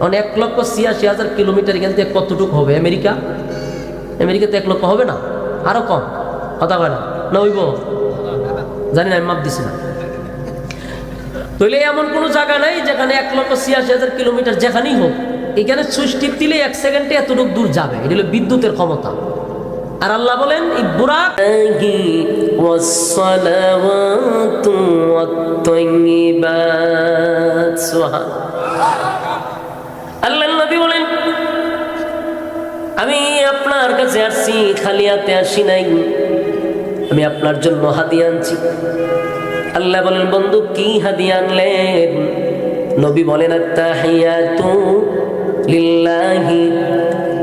Speaker 1: 1,86,000 কিলোমিটার এখান থেকে কতটুকু হবে? আমেরিকা, আমেরিকাতে 1 লক্ষ হবে না, আরো কম। কথা বলে না হইব, জানি না, আমি মাপ দিছি না। তাহলে এমন কোনো জায়গা নাই যেখানে 1,86,000 কিলোমিটার, যেখানেই হোক এখানে সুইচ টিপ দিলে 1 সেকেন্ডে এতটুকু দূর যাবে। এটা হলো বিদ্যুতের ক্ষমতা। আর আল্লাহ বলেন এই বুরাক ওয়াসসালাওয়াতু ওয়াত-তাইয়্যিবাত। সুবহানাল্লাহ। আল্লাহর নবী বলেন আমি আপনার কাছে আসছি, খালি হাতে আসি নাই, আমি আপনার জন্য হাদিয়া আনছি। আল্লাহ বলেন বন্ধু কি হাদিয়া আনলেন? নবী বলেন আত-তাহিয়াতু লিল্লাহি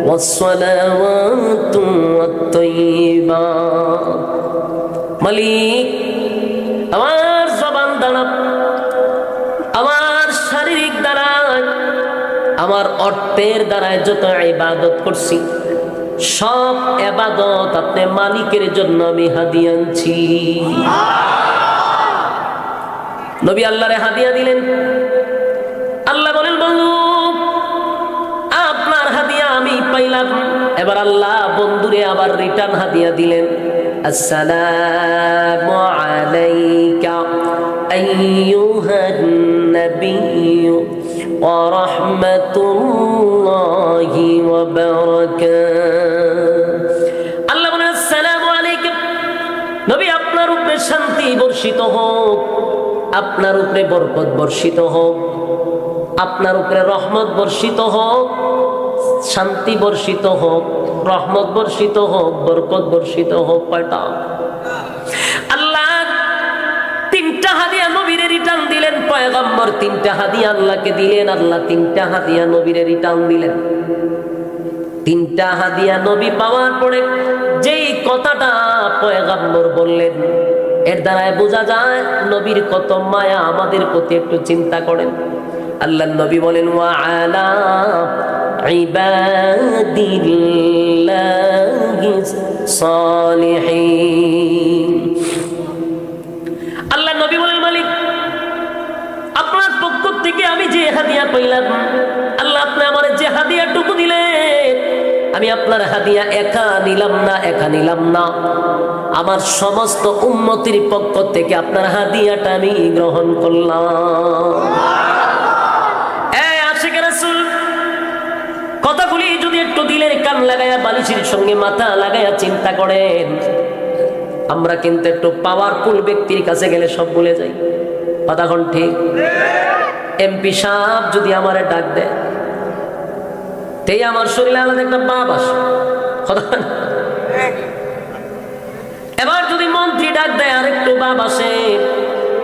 Speaker 1: ওয়াসসালাওয়াতু ওয়াত-তাইয়্যিবাত। মালিক, আমার জবান দ্বারা, আমার শারীরিক দ্বারা, আমার অর্থের দ্বারা যত ইবাদত করছি, সব ইবাদত আপনি মালিকের জন্য আমি হাদিয়া আনছি। নবী আল্লাহরে হাদিয়া দিলেন। আল্লাহ বলেন, বন্ধু আপনার হাদিয়া আমি পাইলাম। এবার আল্লাহ বন্ধুরে আবার রিটার্ন হাদিয়া দিলেন। আসসালামু আলাইকা আইয়ুহান নাবিয়্যু ওয়া রাহমাতুল্লাহি ওয়া বারাকাতুহু। আল্লাহ বলেন, আসসালামু আলাইকুম, নবী আপনার উপরে শান্তি বর্ষিত হোক, আপনার উপরে বরকত বর্ষিত হোক, আপনার উপরে রহমত বর্ষিত হোক, শান্তি বর্ষিত হোক, রহমত বর্ষিত হোক, বরকত বর্ষিত হোক। কয়টা? আল্লাহ তিনটা হাদিয়া নবীরে রিটার্ন দিলেন। পয়গম্বর তিনটা হাদিয়া আল্লাহকে দিলেন, আল্লাহ তিনটা হাদিয়া নবীরে রিটার্ন দিলেন। তিনটা হাদিয়া নবী পাওয়ার পরে যেই কথাটা পয়গম্বর বললেন, এর দ্বারাই বোঝা যায় নবীর কত মায়া আমাদের প্রতি। একটু চিন্তা করেন। আল্লাহ নবী বলেন, ওয়া আলা ইবাদিল্লাহিস সালিহিন। আল্লাহ নবী বলেন, মালিক আপনার পক্ষ থেকে আমি যে হাদিয়া পাইলাম, আল্লাহ আপনি আমার যে হাদিয়াটুকু দিলেন, আমি আপনার হাদিয়া একা নিলাম না, একা নিলাম না, আমার সমস্ত উম্মতির পক্ষ থেকে আপনার হাদিয়াটা আমি গ্রহণ করলাম। আশিকে রাসূল কথাগুলি যদি একটু দিলের কান লাগায়া, বালিশের সঙ্গে মাথা লাগায়া চিন্তা করেন, আমরা কিন্তু একটু পাওয়ারফুল ব্যক্তির কাছে গেলে সব ভুলে যাই। কথা কোন ঠিক? এমপি সাহেব যদি আমারে ডাক দেয়, তেই আমার শরীরে আলাদা একটা ভাব আসে। এবার যদি মন্ত্রী ডাক দেয়, আর একটু ভাব আসে।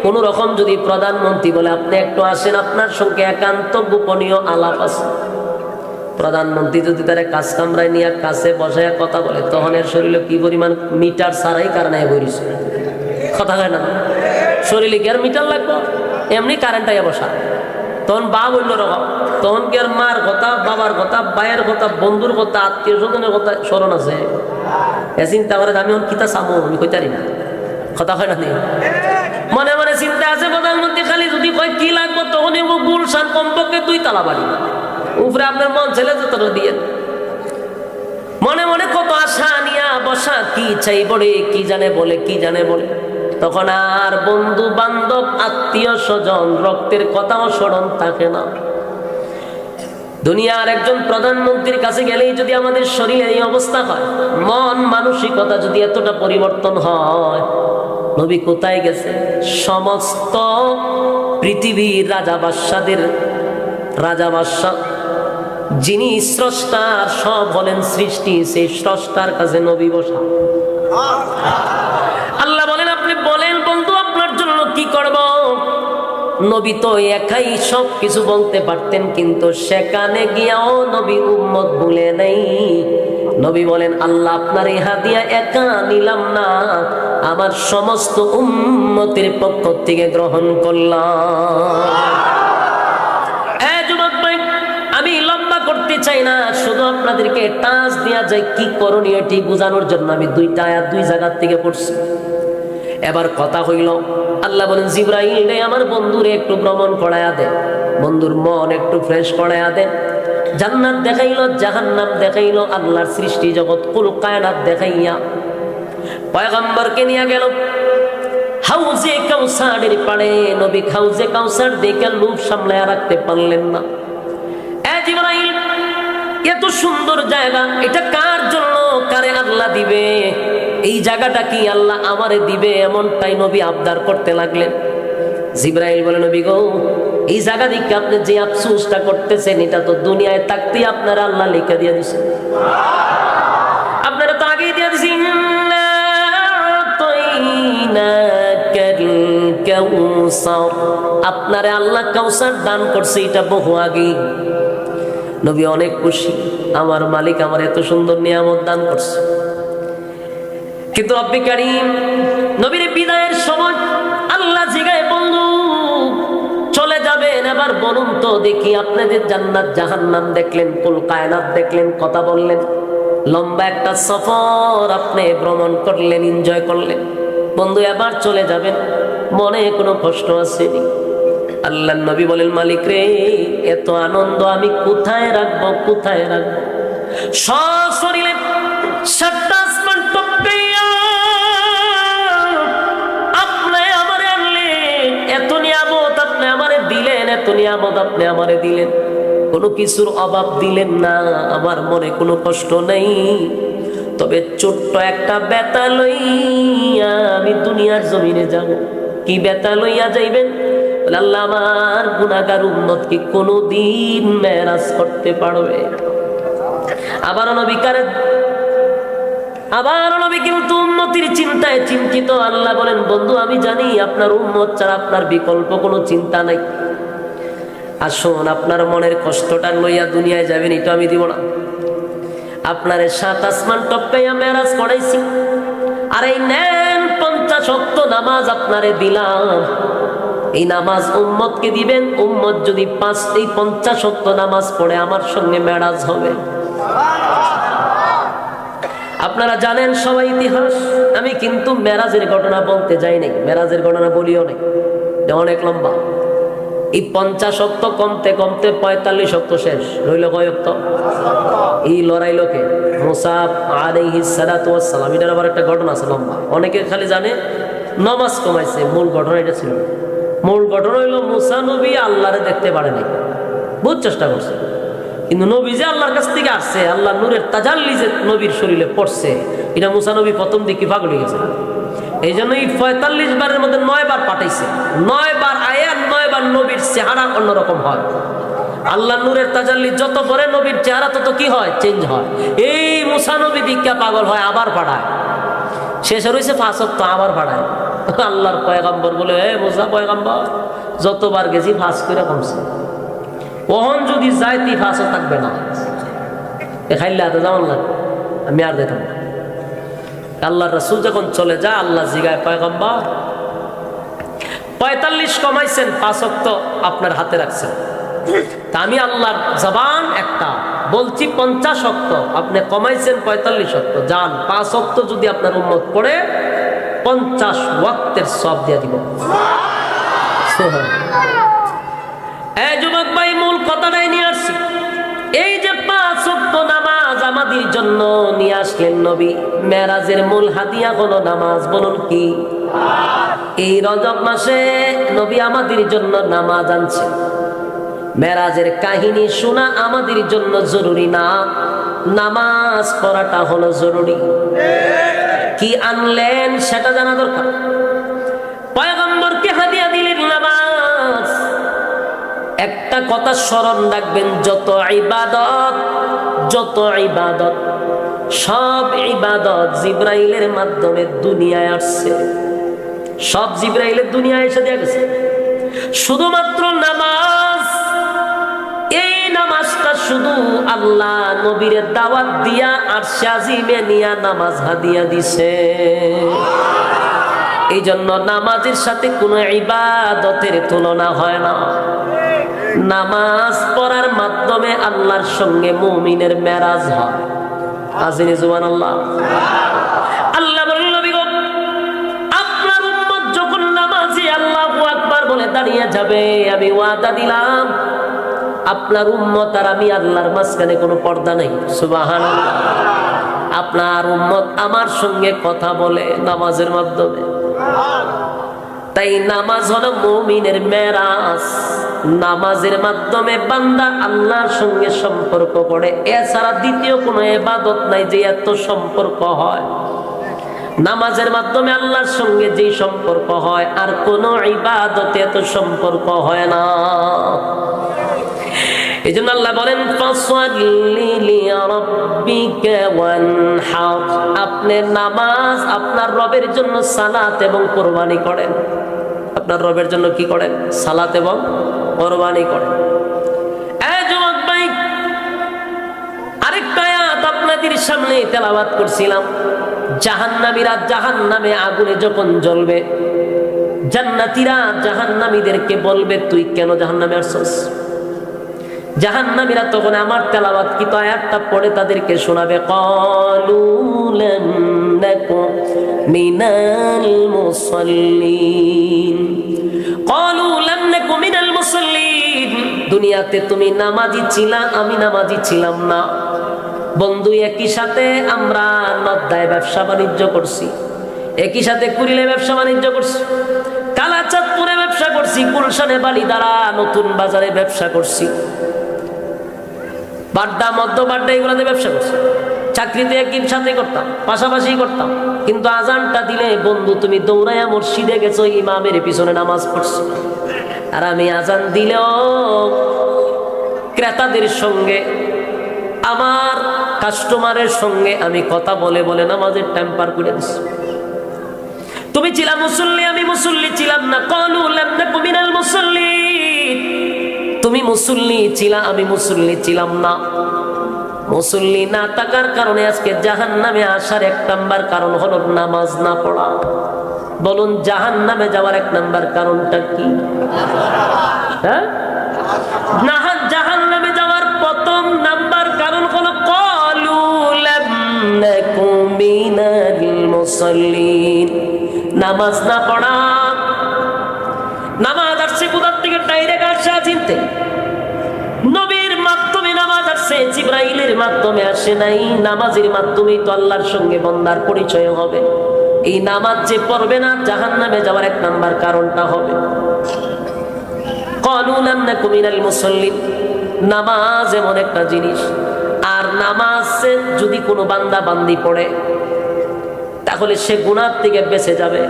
Speaker 1: কোন রকম যদি প্রধানমন্ত্রী বলে, আপনি একটু আসেন, আপনার সঙ্গে একান্ত গোপনীয় আলাপ আছে। প্রধানমন্ত্রী যদি তার কাজ কামরায় নিয়ে কাছে বসায় কথা বলে, তখন এর শরীরে কি পরিমাণ মিটার ছাড়াই কারণে বইছে। কথা হয় না? শরীরে কি আর মিটার লাগবে? এমনি কারেন্ট আইয়া বসা। তখন বা বলল রকম, তখন কি আর মার কথা, বাবার কথা, ভাইয়ের কথা, বন্ধুর কথা, আত্মীয় স্বজনের কথা স্মরণ আছে? এ চিন্তা করে আমি কিতা চামো, আমি কইতারি না। কথা হয় না? মনে মনে চিন্তা আছে প্রধানমন্ত্রী খালি যদি কয় কি লাগবো, তখন গুলশান কমপক্ষে 2 তালা বাড়ি, উপরে আপনার মন ছেলে যতটা দিয়ে মনে মনে কত আশা নিয়া বসা, কি চাই বলে কি জানে বলে, কি জানে বলে। তখন আর বন্ধু বান্ধব, আত্মীয় স্বজন, রক্তের কথাও স্মরণ থাকে না। দুনিয়ার একজন প্রধানমন্ত্রীর কাছে গেলেই যদি আমাদের শরীরে এই অবস্থা হয়, মন মানসিকতা যদি এতটা পরিবর্তন হয়, নবী কোথায় গেছে? সমস্ত পৃথিবীর রাজা বাদশাদের রাজা বাদশাহ, যিনি স্রষ্টা, সব হলেন সৃষ্টি, সেই স্রষ্টার কাছে নবী বসা। আল্লাহ বলেন, আপনি বলেন বন্ধু আপনার জন্য কি করব? নবী তো একাই সব কিছু বলতে পারতেন, কিন্তু সেখানে গিয়াও নবী উম্মত ভুলে নেই। নবী বলেন, আল্লাহ আপনার এই হাদিয়া একা নিলাম না, আমার সমস্ত উম্মতের পক্ষ থেকে গ্রহণ করলাম। যুবক ভাই, আমি লম্বা করতে চাই না, শুধু আপনাদেরকে টাচ দেওয়া যায় কি করণীয় এটি বোঝানোর জন্য আমি 2টা আয়াত 2 জায়গার থেকে পড়ছি। এবার কথা হইল, আল্লাহ বলেন, জিবরাইল রে আমার বন্ধুরে একটু ভ্রমণ করায়া দে, বন্ধুর মন একটু ফ্রেশ করায়া দে। জান্নাত দেখাইলো, জাহান্নাম দেখাইলো, আল্লাহর সৃষ্টি জগৎ কুল কায়নাত দেখাইয়া পয়গম্বরকে নিয়ে গেল হাউজে কাউসারের পাড়ে। নবী হাউজে কাউসার দেখে লোভ সামলায়া রাখতে পারলেন না। জিবরাইল, এত সুন্দর জায়গা, এটা কার জন্য, কারে আল্লাহ দিবে? এই জায়গাটা কি আল্লাহ আমারে দিবে? এমনটাই নবী আবদার করতে লাগলেন। জিবরাইল বলে, নবী গো, এই জায়গা দিকে আপনি যে আফসোসটা করতেছেন, এটা তো দুনিয়ায় থাকতেই আপনারা আল্লাহ লিখে দিয়ে দিছেন। আপনারা তো আগেই দিয়ে দিছেন, আপনারে আল্লাহ কাউসার দান করছে, এটা বহু আগে। নবী অনেক খুশি। আমার মালিক আমার এত সুন্দর নিয়ামত দান করছে। কিন্তু রব্বি কারীম নবীর বিদায়ের সময় আল্লাহ জিগায়, বন্ধু চলে যাবেন, এবার বলুন তো দেখি আপনাদের জান্নাত জাহান্নাম দেখলেন, কুল কায়নাত দেখলেন, কথা বললেন, লম্বা একটা সফর আপনি ভ্রমণ করলেন, এনজয় করলেন, বন্ধু এবার চলে যাবেন, মনে কোনো কষ্ট আসেনি? আল্লাহ নবী বলেন, মালিক রে, এত আনন্দ আমি কোথায় রাখবো, কোথায় রাখবো? সশরীরে সাতটা আসমান টপকাইয়া আপনি আমারে আনলেন, এত নিয়ামত আপনি আমারে দিলেন, এত নিয়ামত আপনি আমারে দিলেন, কোনো কিছুর অভাব দিলেন না, আমার মনে কোনো কষ্ট নেই। তবে ছোট্ট একটা ব্যথা লইয়া আমি দুনিয়ার জমিনে যাব। কি ব্যথা লইয়া যাইবেন? আল্লাহ, আমার গুনাহগার উম্মত কি কোনদিন মেরাজ করতে পারবে? আবার নবী কিন্তু উম্মতির চিন্তায় চিন্তিত। আল্লাহ বলেন, বন্ধু আমি জানি আপনার উম্মত ছাড়া আপনার বিকল্প কোনো চিন্তা নাই। আসুন, আপনার মনের কষ্টটা লইয়া দুনিয়ায় যাবেন, এটা আমি দিব না। আপনারে 7 আসমান টপকাইয়া মেরাজ করাইছি, আর এই নেন 50 ওয়াক্ত নামাজ আপনারে দিলাম। এই নামাজ উম্মতকে দিবেন, উম্মত যদি 50 ওয়াক্ত নামাজ পড়ে আমার সঙ্গে মেরাজ হবে। আপনারা জানেন সবাই ইতিহাস, আমি কিন্তু মেরাজের ঘটনা বলতে যাই নাই, মেরাজের ঘটনা বলিও নাই, অনেক লম্বা। এই 50 ওয়াক্ত কমতে কমতে 45 ওয়াক্ত শেষ রইল। কয় ওয়াক্ত? এই লড়াই লোকে মুসা আলাইহিস সালাতু ওয়াস সালাম, এটার আবার একটা ঘটনা আছে লম্বা, অনেকে খালি জানে নামাজ কমাইছে, মূল ঘটনা এটা ছিল। মূল ঘটনা হইল মুসা নবী আল্লাহরে দেখতে পারে নাই, বহুত চেষ্টা করছে, কিন্তু নবী যে আল্লাহর কাছ থেকে আসছে, আল্লাহ নূরের তাজাল্লি যে নবীর শরীরে পড়ছে, এটা মুসা নবী প্রথম দিকে পাগল হয়ে গেছে। এই জন্য এই 45 বারের মধ্যে 9 বার পাঠাইছে, 9 বার আয়াত, 9 বার নবীর চেহারা অন্যরকম হয়। আল্লাহ নূরের তাজাল্লি যত পরে নবীর চেহারা তত কি হয়? চেঞ্জ হয়। এই মুসা নবী দীক্ষা পাগল হয়, আবার পাঠায়, শেষ হয়েছে 5 ওয়াক্ত আবার পাঠায়। আল্লাহর পয়গাম্বর বলে, হে মুসা পয়গাম্বর, যতবার গেছি 5 করে কমছে, ওহন যদি যাই তুই 5 থাকবে না, এ খাইলে হাতে যেমন লাগে, আমি আর দেখতাম না। আল্লাহর রাসূল যখন চলে যায়, আল্লাহ জিগায়, পয়গম্বর 45 কমাইছেন, 5 ওয়াক্ত আপনার হাতে রাখছেন, তা আমি আল্লাহর জবান একটা বলছি 50 ওয়াক্ত, আপনি কমাইছেন 45 ওয়াক্ত, যান 5 ওয়াক্ত যদি আপনার উম্মত পড়ে 50 ওয়াক্তের সব দিয়ে দিব। এই যুবক ভাই, মূল কথাটাই নিয়ে আসছি। এই যে 5 ওয়াক্ত নামাজ আমাদের জন্য নিয়ে আসলেন নবী, মেরাজের মূল হাদিয়া হলো নামাজ। বলুন কি? এই রজব মাসে নবী আমাদের জন্য নামাজ আনছে। মেরাজের কাহিনী শোনা আমাদের জন্য জরুরি না, নামাজ পড়াটা হলো জরুরি। কি আনলেন সেটা জানা দরকার। পয়গম্বরকে হাদিয়া দিলেন নামাজ। একটা কথা স্মরণ রাখবেন, যত ইবাদত সব ইবাদত জিব্রাইলের মাধ্যমে দুনিয়ায় আসছে, সব জিব্রাইলের দুনিয়ায় এসে দিয়ে গেছে। শুধুমাত্র নামাজ, এই নামাজটা শুধু আল্লাহ নবীর দাওয়াত দিয়া আর শাজিমে নিয়া নামাজ হাদিয়া দিছে। এই জন্য নামাজের সাথে কোনো ইবাদতের তুলনা হয় না। নামাজ পড়ার মাধ্যমে আল্লাহর সঙ্গে মুমিনের মেরাজ হয়। আজিনে সুবহানাল্লাহ। আল্লাহ বলেন, নবী গো, আপনার উম্মত যখন নামাজি আল্লাহু আকবার বলে দাঁড়িয়ে যাবে, আমি ওয়াদা দিলাম আপনার উম্মত আর আমি আল্লাহর মাঝখানে কোনো পর্দা নেই। সুবহানাল্লাহ। আপনার উম্মত আমার সঙ্গে কথা বলে নামাজের মাধ্যমে। তাই নামাজ হলো মুমিনের মেরাজ। নামাজের মাধ্যমে বান্দা আল্লাহর সঙ্গে সম্পর্ক করে। এছাড়া দ্বিতীয় কোনো ইবাদত নাই যে এত সম্পর্ক হয়। নামাজের মাধ্যমে আল্লাহর সঙ্গে যে সম্পর্ক হয়, আর কোনো ইবাদতে এত সম্পর্ক হয় না। এই জন্য আল্লাহ বলেন, ফাসাল্লি লিরাব্বিকা ওয়ানহার, আপনি নামাজ আপনার রবের জন্য সালাত এবং কুরবানি করেন। আপনার রবের জন্য কি করেন? সালাত এবং কুরবানি করেন। এই যুবক ভাই, আরেকটা সামনে তেলাওয়াত করছিলাম, জাহান্নামীরা জাহান্নামে আগুনে যখন জ্বলবে, জান্নাতীরা জাহান্নামীদেরকে বলবে তুই কেন জাহান্নামে আসছস? জাহান্নামীরা তখন আমার তেলাওয়াতকৃত আয়াতটা পড়ে তাদেরকে শোনাবে, ক্বালু লাম নাকু মিনাল মুসাল্লিন, ক্বালু লাম নাকু মিনাল মুসাল্লিন। দুনিয়াতে তুমি নামাজি ছিলা, আমি নামাজি ছিলাম না। বন্ধু, একই সাথে আমরা নদ্দায় ব্যবসা বাণিজ্য করছি, একই সাথে কুড়িলে ব্যবসা বাণিজ্য করছি, কালাচাঁদপুরে ব্যবসা করছি, গুলশানে বালিদারা নতুন বাজারে ব্যবসা করছি, বাড্ডা মধ্য বাড্ডা এগুলোতে ব্যবসা করছি, চাকরিতে একই সাথে করতাম, পাশাপাশি করতাম। কিন্তু আজানটা দিলে বন্ধু তুমি দৌড়াইয়া মসজিদে গেছো, ইমামের পিছনে নামাজ পড়ছো। আর আমি আজান দিলেও ক্রেতাদের সঙ্গে, আমার কাস্টমারের সঙ্গে আমি কথা বলে বলে নামাজের টাইম পার করে দিচ্ছি। তুমি ছিলা মুসল্লি, আমি মুসল্লি ছিলাম না। ক্বালু লাম নাকু মিনাল মুসাল্লিন, তুমি মুসল্লি ছিলা, আমি মুসল্লি ছিলাম না। মুসল্লি না থাকার কারণে আজকে জাহান্নামে আসার এক নাম্বার কারণ হলো নামাজ না পড়া। বলুন, জাহান্নামে যাওয়ার এক নাম্বার কারণটা কি? হ্যাঁ, জাহান্নামে যাওয়ার প্রথম নাম্বার কারণ হলো ক্বালু লাম নাকু মিনাল মুসাল্লিন, নামাজ না পড়া। নামাজ আসছে কোথার থেকে? ডাইরেক্ট আসছে চিনতে, নবীর মাধ্যমে নামাজ আসছে, জিবরাইলের মাধ্যমে আসে নাই। নামাজের মাধ্যমেই তো আল্লাহর সঙ্গে বান্দার পরিচয় হবে। এই নামাজ যে পড়বে না, জাহান্নামে যাওয়ার এক নাম্বার কারণটা হবে ক্বালু লাম নাকু মিনাল মুসাল্লিন। নামাজ এমন একটা জিনিস, আর নামাজে যদি কোনো বান্দা বান্দি পড়ে তাহলে সে গুনাহ থেকে বেঁচে যাবে।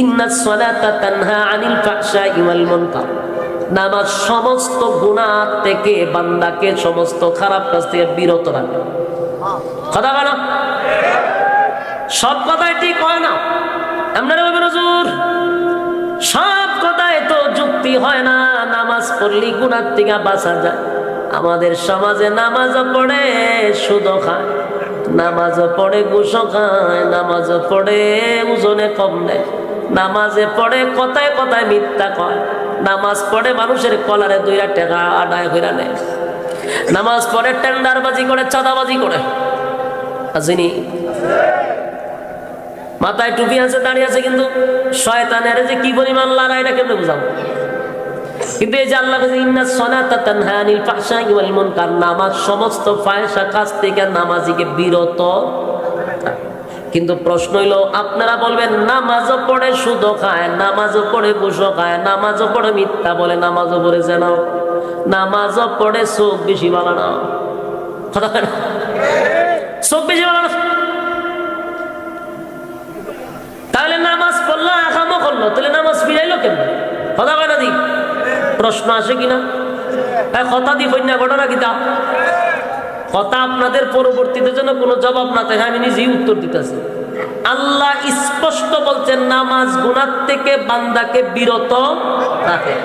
Speaker 1: ইন্নাস সালাতা তানহা আনিল ফাহশাই ওয়াল মুনকার, নামাজ সমস্ত গুনাহ থেকে বান্দাকে সমস্ত খারাপ কাজ থেকে বিরত রাখে। কথা বলো, সব কথাই ঠিক হয় না। আপনারা বলবেন হুজুর সব কথাই তো যুক্তি হয় না, নামাজ পড়লে গুনাহ থেকে বাঁচা যায়। আমাদের সমাজে নামাজও পড়ে সুদও খায়, নামাজও পড়ে ঘুষও খায়, নামাজও পড়ে ওজনে কম নেয়, নামাজে পড়ে কথায় কথায় মিথ্যা কয়, নামাজ পড়ে মানুষের কলারে 2 টাকা আদায় করে নেয়, নামাজ পড়ে টেন্ডারবাজি করে, চাঁদাবাজি করে। আসেনি? মাথায় টুপি আছে, দাঁড়িয়ে আছে, কিন্তু শয়তানের যে কি পরিমাণ লড়াই এটা কেমনে বুঝাবো? কিন্তু এই যে আল্লাহ বলেন ইন্নাস সালাতা তানহা আনিল ফাহশাই ওয়াল মুনকার, নামাজ সমস্ত ফাহিশা কাজ থেকে নামাজিকে বিরত। কিন্তু প্রশ্ন হইল, আপনারা বলবেন নামাজও পড়ে সুদও খায়, নামাজও পড়ে ঘুষও খায়, নামাজও পড়ে মিথ্যা বলে, নামাজও পড়ে যেন, নামাজও পড়ে চোখ বেশি বানানো। চোখ বেশি বানানো, তাহলে নামাজ পড়লো আকামও করলো, তাহলে নামাজ ফিরাইলো কেন? কথা কয় না দি? প্রশ্ন আসে কিনা? কথা দি কন্যা ঘটনা কিতা কথা আপনাদের পরবর্তীতে যেন কোনো জবাব না থাকে আমি নিজেই উত্তর দিতেছি। আল্লাহ স্পষ্ট বলছেন নামাজ গুনাহ থেকে বান্দাকে বিরত রাখে,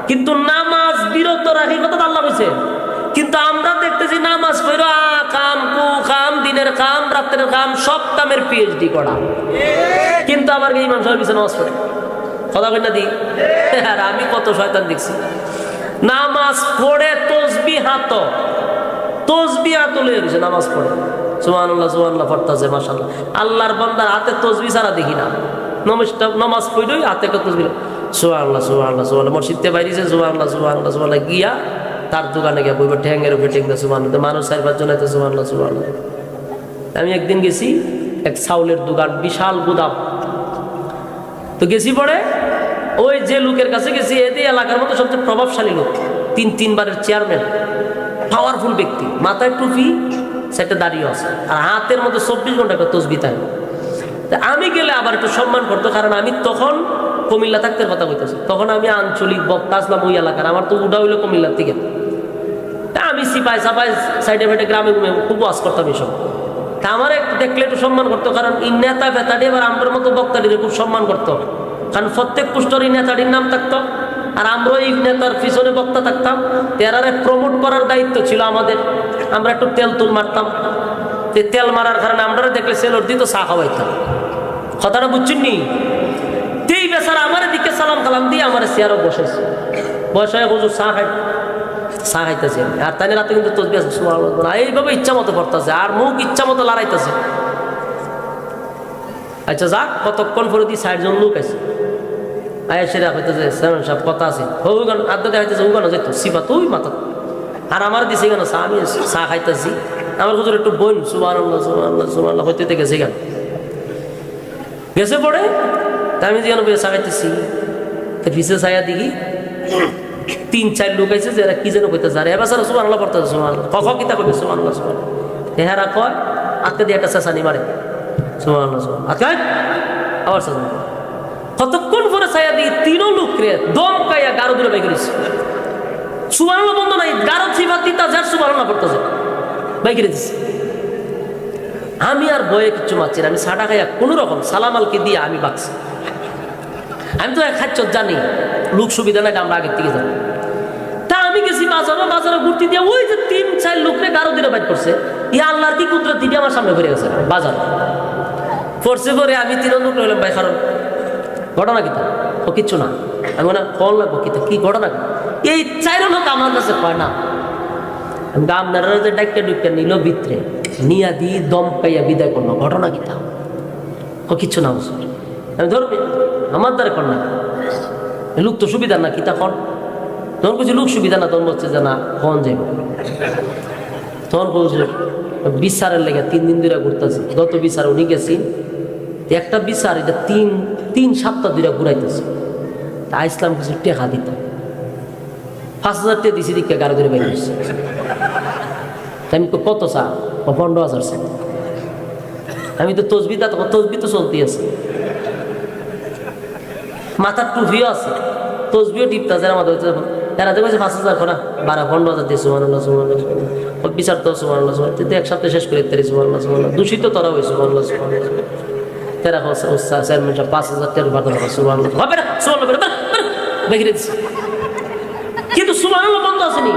Speaker 1: কিন্তু নামাজ বিরত রাখে কথা তো আল্লাহ বলছে। কিন্তু আমরা দেখতেছি নামাজ পড়ো কাম কু কাম, দিনের কাম রাতের কাম, সব কামের পিএইচডি করা, কিন্তু আমার ইমাম সাহেব পিছনে নামাজ পড়ে। কথা কই না দি? আর আমি কত শয়তান দেখছি নামাজ পড়ে তসবিহ হাত লয়ে গেছে, নামাজ পড়ে সুবহানাল্লাহ সুবহানাল্লাহ পড়তাছে মাশাআল্লাহ। আল্লাহর বান্দার হাতে তসবিহ ছাড়া দেখি না, নামাজ পড়েই হাতে তসবিহ সুবহানাল্লাহ সুবহানাল্লাহ সুবহানাল্লাহ। মসজিদে বাইরেছে সুবহানাল্লাহ সুবহানাল্লাহ সুবহানাল্লাহ, গিয়া তার দোকানে গিয়া বইবা ঠ্যাঙ্গের উপরে ঠেক দেয় সুবহানাল্লাহ, মানুষ 4-5 জন আছে সুবহানাল্লাহ সুবহানাল্লাহ। আমি একদিন গেছি এক চাউলের দোকান, বিশাল গুদাম, তো গেছি পরে ওই যে লোকের কাছে গেছি, এই এলাকার মধ্যে সবচেয়ে প্রভাবশালী লোক, 3 বারের চেয়ারম্যান, পাওয়ারফুল ব্যক্তি, মাথায় টুপি, সেটা দাঁড়িয়ে আছে, আর হাতের মধ্যে 24 ঘন্টা একটা তসবিহ থাকে। আমি গেলে আবার একটু সম্মান করতো, কারণ আমি তখন কুমিল্লা থাকতে কথা বলতেছি, তখন আমি আঞ্চলিক বক্তা আসলাম ওই এলাকার, আমার তো উঠা হইলো কুমিল্লার থেকে। আমি সিপাই সাপাই সাইডে ফাইডে গ্রামে খুব ওয়াজ করতাম এসব, তা আমার দেখলে একটু সম্মান করতো, কারণ ই নেতা বেতাটি এবার আমার মতো বক্তাটিরে খুব সম্মান করতো, কারণ প্রত্যেক পুষ্টর এই নেতাটির নাম থাকতো, আর আমরা এই নেতার পিছনে বক্তা থাকতাম। তেরারে প্রমোট করার দায়িত্ব ছিল আমাদের, আমরা একটু তেল তুল মারতাম, তেল মারার কারণে আমরা দেখলে সেলর দিত চা খাওয়াইতাম। কথাটা বুঝছেন নি? তেই বেচারা আমার দিকে সালাম কালাম দিয়ে আমার চেয়ারও বসেছে, বসায় হুজুর চা খাইতেছে। আর তাই রাতে কিন্তু তসবিহ আছে সুবহানাল্লাহ, এইভাবে ইচ্ছা মতো করতেছে আর মুখ ইচ্ছা মতো লড়াইতেছে। আচ্ছা যাক, কতক্ষণ পরে দিয়ে 60 জন লোক আছে সেটা হইতেছে সব কথা আছে গান আড্ডা দেখাইতেছে, গানো যেত সিপা তুই মাথা। আর আমার দিছে কেন চা, আমি চা খাইতেছি, আমার হুজুর একটু বোন সুবহানাল্লাহ সুবহানাল্লাহ সুবহানাল্লাহ হইতে গেছে গান গেছে পড়ে। তা আমি যেন চা খাইতেছি, পিছিয়ে ছায়া দিঘি 3-4 লোক আছে যারা কি যেন কইতেছে, আর এবার সুবহানাল্লাহ পড়তেছে সুবহানাল্লাহ, কখ কিতা কইবে সুবহানাল্লাহ সুবহানাল্লাহ। এহারা কয় আজকে দিয়ে একটা চেঁচানি মারে সুবহানাল্লাহ সুবহানাল্লাহ, আজকে আবার চেঁচানি। কতক্ষণ পরে ছায়া দিয়ে 3 লোক রে দম কাইয়া গারো দূরে বাই করেছে। সুবহানাল্লাহ বন্ধ নাই, গারো সিফাত দিতা যার সুবহানাল্লাহ পড়তেছে বাই করে দিছে। আমি আর বয়ে কিচ্ছু মারছি না, আমি সাটা খাইয়া কোন রকম সালামালকে দিয়ে আমি বাঁচছি। আমি তো খাচ্ছ জানি লোক সুবিধা নাই, আমরা আগের থেকে জানি। তা আমি গেছি বাজারে ঘুরতে দিয়ে ওই যে 3-4 লোকরে গারো দিনে বাইট করছে, ইয়া আল্লাহর কি কুদরত দিদি আমার সামনে ঘুরে গেছে বাজার পড়ছে করে। আমি 3 লোক রইলাম ভাই, কারণ ঘটনা কিতা ও কিচ্ছু না। আমি না ফল লাগবো কিতা কি ঘটনা, এই 4 লোক আমার কাছে কয় না। আমি আপনারা যে ডাক্তার ডুক্তার নিল ভিতরে নিয়া দিয়ে দম পাইয়া বিদায় করলো, ঘটনা কিতা ও কিচ্ছু না। আমি ধরবি আমার দ্বারা কর না, লোক তো সুবিধা না কিতা কর। তখন কিছু লোক সুবিধা না, তখন বলছে যে না কন যাইব। তখন বলছে বিচারের লেগে 3 দিন ধরে ঘুরতেছি, যত বিচার উনি গেছি একটা বিচার এটা 3 সপ্তাহ ধরে ঘুরাইতেছে। তা ইসলাম কিছু টেকা দিত, 5,000 টাকা দিছি দিকে গাড়ি ধরে বেরিয়ে গেছে। আমি কত চা 15,000 চা। আমি তো তসবি তো চলতে আছে, মাথার টুপিও আছে, তসবিও টিপতেছে আমাদের। এরা তো বলছে 5,000 খোনা 12-15,000 দিয়ে সুবহানাল্লাহ সুবহানাল্লাহ বিচার তো সুবহানাল্লাহ সুবহানাল্লাহ 1 সপ্তাহে শেষ করে দিতে সুবহানাল্লাহ সুবহানাল্লাহ। দূষিত তোরা হয়েছে সুবহানাল্লাহ সুবহানাল্লাহ। তেরা চেয়ারম্যান 5,000 টাকার বাদ সুবহানাল্লাহ হবে না সুবহানাল্লাহ বেরিয়ে দিচ্ছে। কিন্তু সুবহানাল্লাহ বন্ধ আসেনি।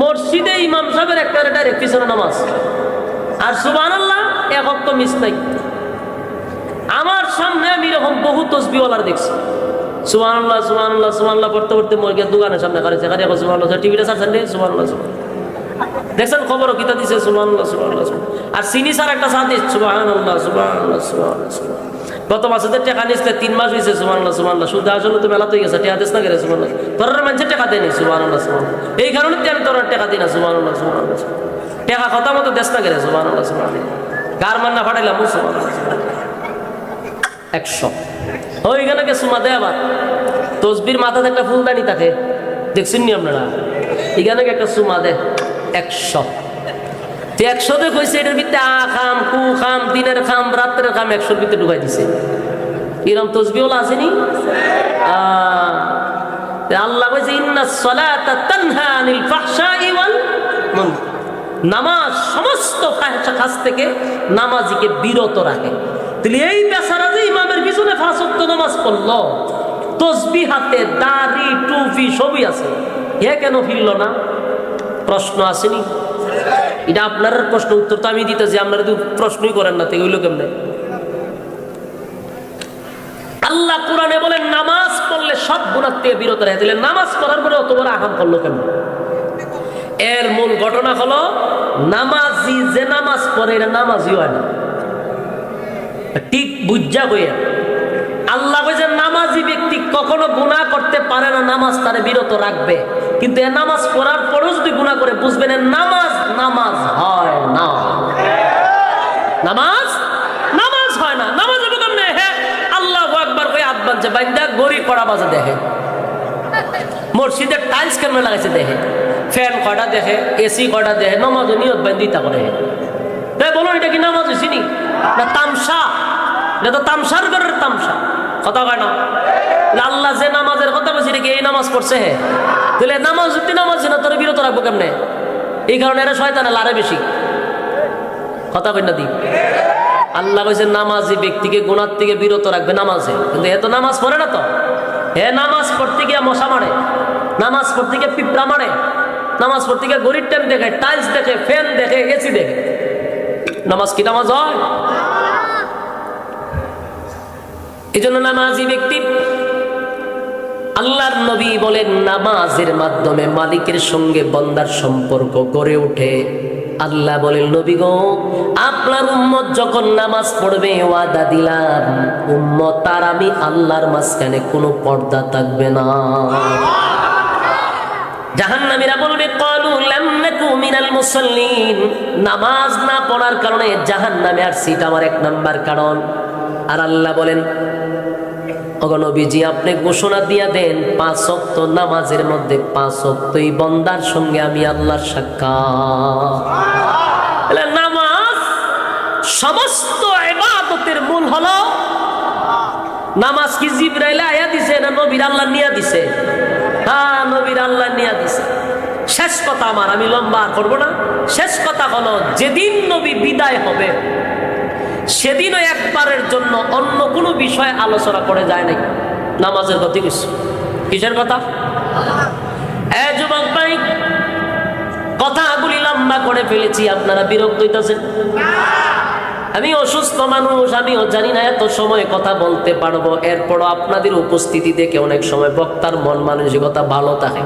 Speaker 1: মসজিদে ইমাম সাহেবের একটা ডাইরেক্ট পিছনে নামাজ, আর সুবহানাল্লাহ এক ওয়াক্ত মিস নাই। আমার সামনে আমি এরকম বহু তসবিহওয়ালার দেখছি সুবহানাল্লাহ সুবহানাল্লাহ সুবহানাল্লাহ পড়তে পড়তে মুরগির দোকানের সামনে কারে সুবহানাল্লাহ, টিভিটা ছাড়ছেন রে সুবহানাল্লাহ দেখছেন খবরও কিতা দিছে সুবহানাল্লাহ সুবহানাল্লাহ। আর চিনি স্যার একটা সাথে সুবহানাল্লাহ সুবহানাল্লাহ সুবহানাল্লাহ। গত মাসে টাকা নিচ্ছে 3 মাস হয়েছে সুবহানাল্লাহ সুবহানাল্লাহ। শুধু আসলে তো মেলা তো গেছে, টাকা দিস না গেলে সুবহানাল্লাহ। তোর মানুষের টাকা দেয়নি সুবহানাল্লাহ সুবহানাল্লাহ। এই কারণে আমি তোর টাকা দিই না সুবহানাল্লাহ সুবহানাল্লাহ। টাকা কথা মতো দেশ না গেলে সুবহানাল্লাহ সুবহানাল্লাহ। গার মান না ফাটাইলাম সুবহানাল্লাহ 100 ওইখানে কে সুমা দেয়। আবার তসবির মাথাতে একটা ফুলদানি থাকে দেখছেন নি আপনারা, এখানে একটা সুমা দেয় 100। 100 তে কইছে এটার ভিতরে খাম কু খাম দিনের খাম রাত্রের খাম 100-র ভিতরে ঢুকাই দিছে। এরকম তসবিহওয়ালা আসেনি? আল্লাহ কইছে ইন্নাস সালাতা তানহা আনিল ফাহশাই ওয়াল মুনকার, নামাজ সমস্ত ফাহশা কাজ থেকে নামাজিকে বিরত রাখে। তাহলে এই বেচারা যে ইমামের পিছনে 5 ওয়াক্ত নামাজ পড়লো, তসবিহ হাতে, দাড়ি টুপি সবই আছে, এ কেন ফিরল না? প্রশ্ন আসেনি? এটা আপনার প্রশ্ন, উত্তর তো আমি দিতেছি, আপনারা তো প্রশ্নই করেন না, হইল কেমনে? আল্লাহ কোরআনে বলেন নামাজ পড়লে সব গুনাহ থেকে বিরত রাখে। তাহলে নামাজ পড়ার পরে অত বড় আহাম করলো কেন? এর মূল ঘটনা হলো নামাজি যে নামাজ পড়ে এটা নামাজি হয় না। ঠিক বুঝা হইয়া আল্লাহ কইছে নামাজি ব্যক্তি কখনো গুনাহ করতে পারে না, নামাজ তারে বিরত রাখবে। কিন্তু এ নামাজ পড়ার পরেও যদি গুনাহ করে বুঝবেন নামাজ হয় না, নামাজ হয় না। নামাজ হবে কেমনে? হ্যাঁ আল্লাহু আকবার কই আব্বান যে বাইন্দা গড়ি কড়া বাজে দেখে, মসজিদের টাইলস কেমনে লাগাইছে দেখে, ফ্যান কয়টা দেখে, এসি কয়টা দেখে, নামাজ নিয়ত বাইন্দিতা করে। তাই বলুন এটা কি নামাজ হইছিনি না তামসা? এটা তো তামসার ঘরের তামসা, কথা কয় না? আল্লাহ যে নামাজের কথা বলছি নাকি এই নামাজ পড়ছে, হে তাহলে নামাজ যদি নামাজ না তোর বিরত রাখবো কেমনে? এই কারণে এরা শয়তানে লারে বেশি, কথা কই না দি? আল্লাহ কইছে নামাজি ব্যক্তিকে গুনাহ থেকে বিরত রাখবে নামাজে, কিন্তু এ তো নামাজ পড়ে না। তো হে নামাজ পড়তে গিয়ে মশা মারে, নামাজ পড়তে গিয়ে পিঁপড়া মারে, নামাজ পড়তে গিয়ে গরিব টাইম দেখে, টাইলস দেখে, ফ্যান দেখে, এসি দেখে। নামাজ কি নামাজ হয়? এই জন্য নামাজি ব্যক্তি, আল্লাহর নবী বলেন, নামাজের মাধ্যমে মালিকের সঙ্গে বান্দার সম্পর্ক গড়ে ওঠে। আল্লাহ বলেন, নবী গো, আপনার উম্মত যখন নামাজ পড়বে, ওয়াদা দিলাম উম্মত আর আমি আল্লাহর মাঝখানে কোনো পর্দা থাকবে না। জাহান্নামীরা বলবে, ক্বালু লাম নাকু মিনাল মুসাল্লিন, নামাজ না পড়ার কারণে জাহান্নামে আসছি, এটা আমার 1 নাম্বার কারণ। আর আল্লাহ বলেন, ওগো নবীজি, আপনি ঘোষণা দিয়া দেন 5 ওয়াক্ত নামাজের মধ্যে 5 ওয়াক্তই বান্দার সঙ্গে আমি আল্লাহর সাক্ষাৎ। নামাজ সমস্ত ইবাদতের মূল হলো। নামাজ কি জিবরাইল আয়া দিছে না নবীর আল্লাহ নিয়া দিছে? হ্যাঁ, নবীর আল্লাহ নিয়া দিছে। শেষ কথা আমার, আমি লম্বা করব না, শেষ কথা হলো, যেদিন নবী বিদায় হবে সেদিনও একবারের জন্য অন্য কোনো বিষয়ে আলোচনা করে যায় নাই, নামাজের কথা। কিসের কথা? যুবক ভাই, কথাগুলি লম্বা করে ফেলেছি, আপনারা বিরক্ত হইতেছেন? আমি অসুস্থ মানুষ, আমিও জানি না এত সময় কথা বলতে পারবো। এরপরও আপনাদের উপস্থিতি দেখে অনেক সময় বক্তার মন মানসিকতা ভালো থাকে।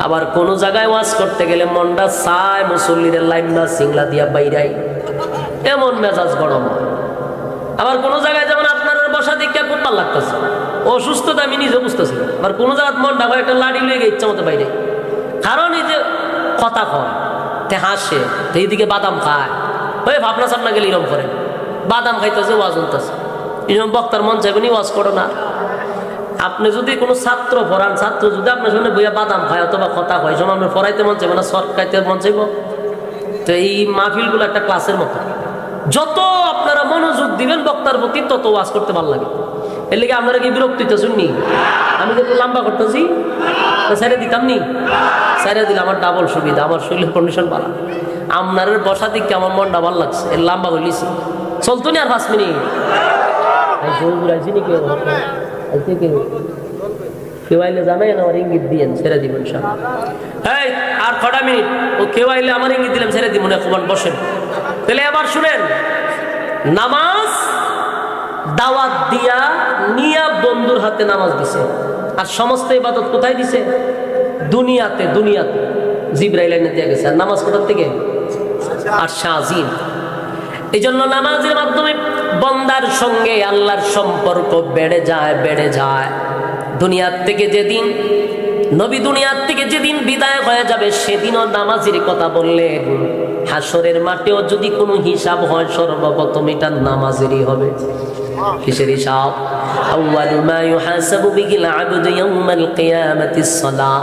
Speaker 1: আবার কোনো জায়গায় ওয়াজ করতে গেলে মনটা চায় মুসল্লিদের লাইন না সিংলা দিয়া বাইরাই, এমন মেজাজ গরম। আবার কোনো জায়গায় যেমন আপনার বসা দিকে খুব ভালো লাগতেছে, অসুস্থতা আমি নিজে বুঝতেছি। আবার কোনো জায়গায় মনটা একটা লাড়ি লয়ে গিয়ে ইচ্ছা মতো বাইরে, কারণ এই যে কথা কয়, তে হাসে, এইদিকে বাদাম খায়, ওই ভাবনা সাবনা গেলে এরকম করে বাদাম খাইতেছে, ওয়াজ উনতেছে। এরকম বক্তার মন চাইবেন ওয়াজ করো না। আপনি যদি কোনো ছাত্র পড়ান, ছাত্র যদি আপনার সামনে বইয়া বাদাম খায় অথবা কথা কয়, সময় আপনার পড়াইতে মন চাইবে না, সর খাইতে মন চাইব। তো এই মাহফিলগুলো একটা ক্লাসের মতো, যত আপনারা মনোযোগ দিবেন বক্তার প্রতি তত ওয়াজ করতে ভালো লাগে। এর লেগে আপনারা কি বিরক্ত হইতেছেন নি? আমি তো লম্বা করতেছি, ছেড়ে দিতাম নি, ছেড়ে দিলে আমার ডাবল সুবিধা, আমার শরীরের কন্ডিশন ভালো। আপনার বসা দিকে আমার মনটা ভালো লাগছে, এর লম্বা হইলিছি, চলতো নি আর 5 মিনিট। কেউ আইলে জানাই আমার ইঙ্গিত দিয়েন, ছেড়ে দিবেন সব। এই আর 6টা মিনিট, ও কেউ আইলে আমার ইঙ্গিত দিলাম, ছেড়ে দিব না, বসেন। তাহলে আবার শুনেন, নামাজ দাওয়াত দিয়া নিয়া বন্ধুর হাতে নামাজ দিছে, আর সমস্ত ইবাদত কোথায় দিছে? দুনিয়াতে। দুনিয়াতে জিবরাইল এনে দিয়ে গেছে। আর নামাজ কোথার থেকে? আর শাহজিন। এই জন্য নামাজের মাধ্যমে বান্দার সঙ্গে আল্লাহর সম্পর্ক বেড়ে যায়, বেড়ে যায়। দুনিয়ার থেকে যেদিন নবী দুনিয়ার থেকে যেদিন বিদায় হয়ে যাবে, সেদিনও নামাজের কথা বললেন। হাসরের মাঠেও যদি কোনো হিসাব হয়, সর্বপ্রথম এটা নামাজেরই হবে। কিসের হিসাব? আউয়ালু মা ইউহাসাবু বিহিল আবদু ইয়াউমাল কিয়ামাতিস সালাহ।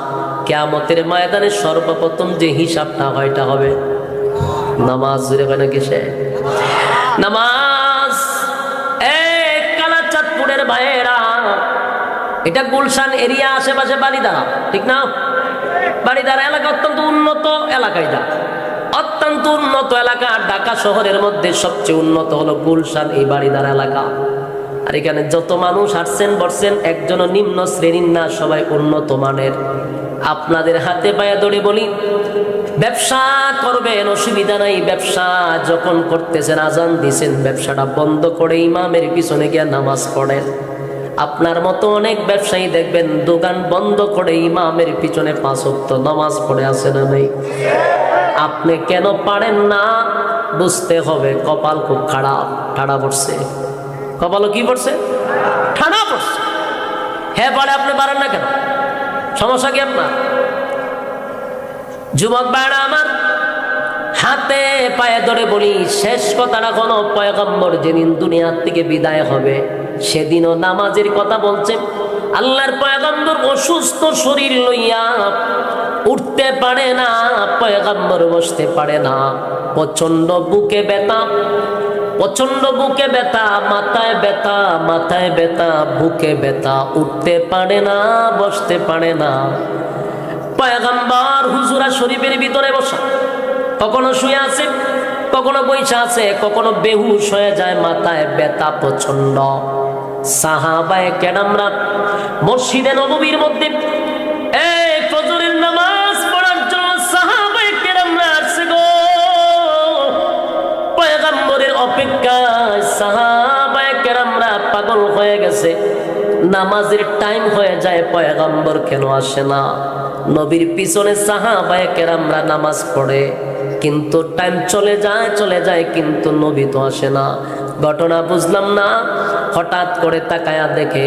Speaker 1: কিয়ামতের ময়দানে সর্বপ্রথম যে হিসাবটা হয় এটা হবে নামাজ। জুড়ে হয় না কিসে? নামাজ। এই কালাচাঁদপুরের ভাইয়েরা, এটা গুলশান এরিয়া, আশেপাশে বাড়িদারা, ঠিক না? বাড়িদারা এলাকা অত্যন্ত উন্নত এলাকা, এটা অত্যন্ত উন্নত এলাকা। ঢাকা শহরের মধ্যে সবচেয়ে উন্নত হলো গুলশান, এই বাড়িদারা এলাকা। আর এখানে যত মানুষ আসছেন বসছেন, একজনও নিম্ন শ্রেণীর না, সবাই উন্নত মানের। আপনাদের হাতে পায়ে ধরে বলি, ব্যবসা করবেন অসুবিধা নাই, ব্যবসা যখন করতেছেন, আজান দিছেন, ব্যবসাটা বন্ধ করে ইমামের পিছনে গিয়ে নামাজ পড়েন। আপনার মতো অনেক ব্যবসায়ী দেখবেন দোকান বন্ধ করে ইমামের পিছনে 5 ওয়াক্ত নামাজ পড়ে আছে না নেই? আপনি কেন পারেন না বুঝতে হবে, কপাল খুব খারাপ, ঠাড়া পড়ছে। কপালও কি পড়ছে? ঠাড়া পড়ছে। হ্যাঁ পারে, আপনি পারেন না কেন? সমস্যা কি আপনার? যুবক ভাইরা আমার, হাতে পায়ে ধরে বলি, শেষ কথাটা কোনো পয়গম্বর যেদিন দুনিয়ার থেকে বিদায় হবে সেদিনও নামাজের কথা বলছে। আল্লাহর পয়গম্বর অসুস্থ শরীর লইয়া উঠতে পারে না, পয়গম্বর বসতে পারে না, প্রচন্ড বুকে ব্যথা, প্রচন্ড বুকে ব্যথা, মাথায় ব্যথা, মাথায় ব্যথা, বুকে ব্যথা, উঠতে পারে না, বসতে পারে না। পয়গম্বর হুজুরা শরীফের ভিতরে বসা, কখনো শুয়ে আছে, কখনো বইসা আছে, কখনো বেহুশ হয়ে যায়, মাথায় ব্যথা প্রচন্ড। সাহাবায়ে কেরামরা মসজিদে নববীর মধ্যে এই ফজরের নামাজ পড়ার জন্য সাহাবায়ে কেরামরা আসছে গো। অপেক্ষায় সাহাবায়ে কেরামরা পাগল হয়ে গেছে। নামাজের টাইম হয়ে যায়, পয়গম্বর কেন আসে না? নবীর পিছনে সাহাবায়ে কেরামরা নামাজ পড়ে, কিন্তু টাইম চলে যায়, কিন্তু নবী তো আসে না। ঘটনা বুঝলাম না। হঠাৎ করে তাকায়া দেখে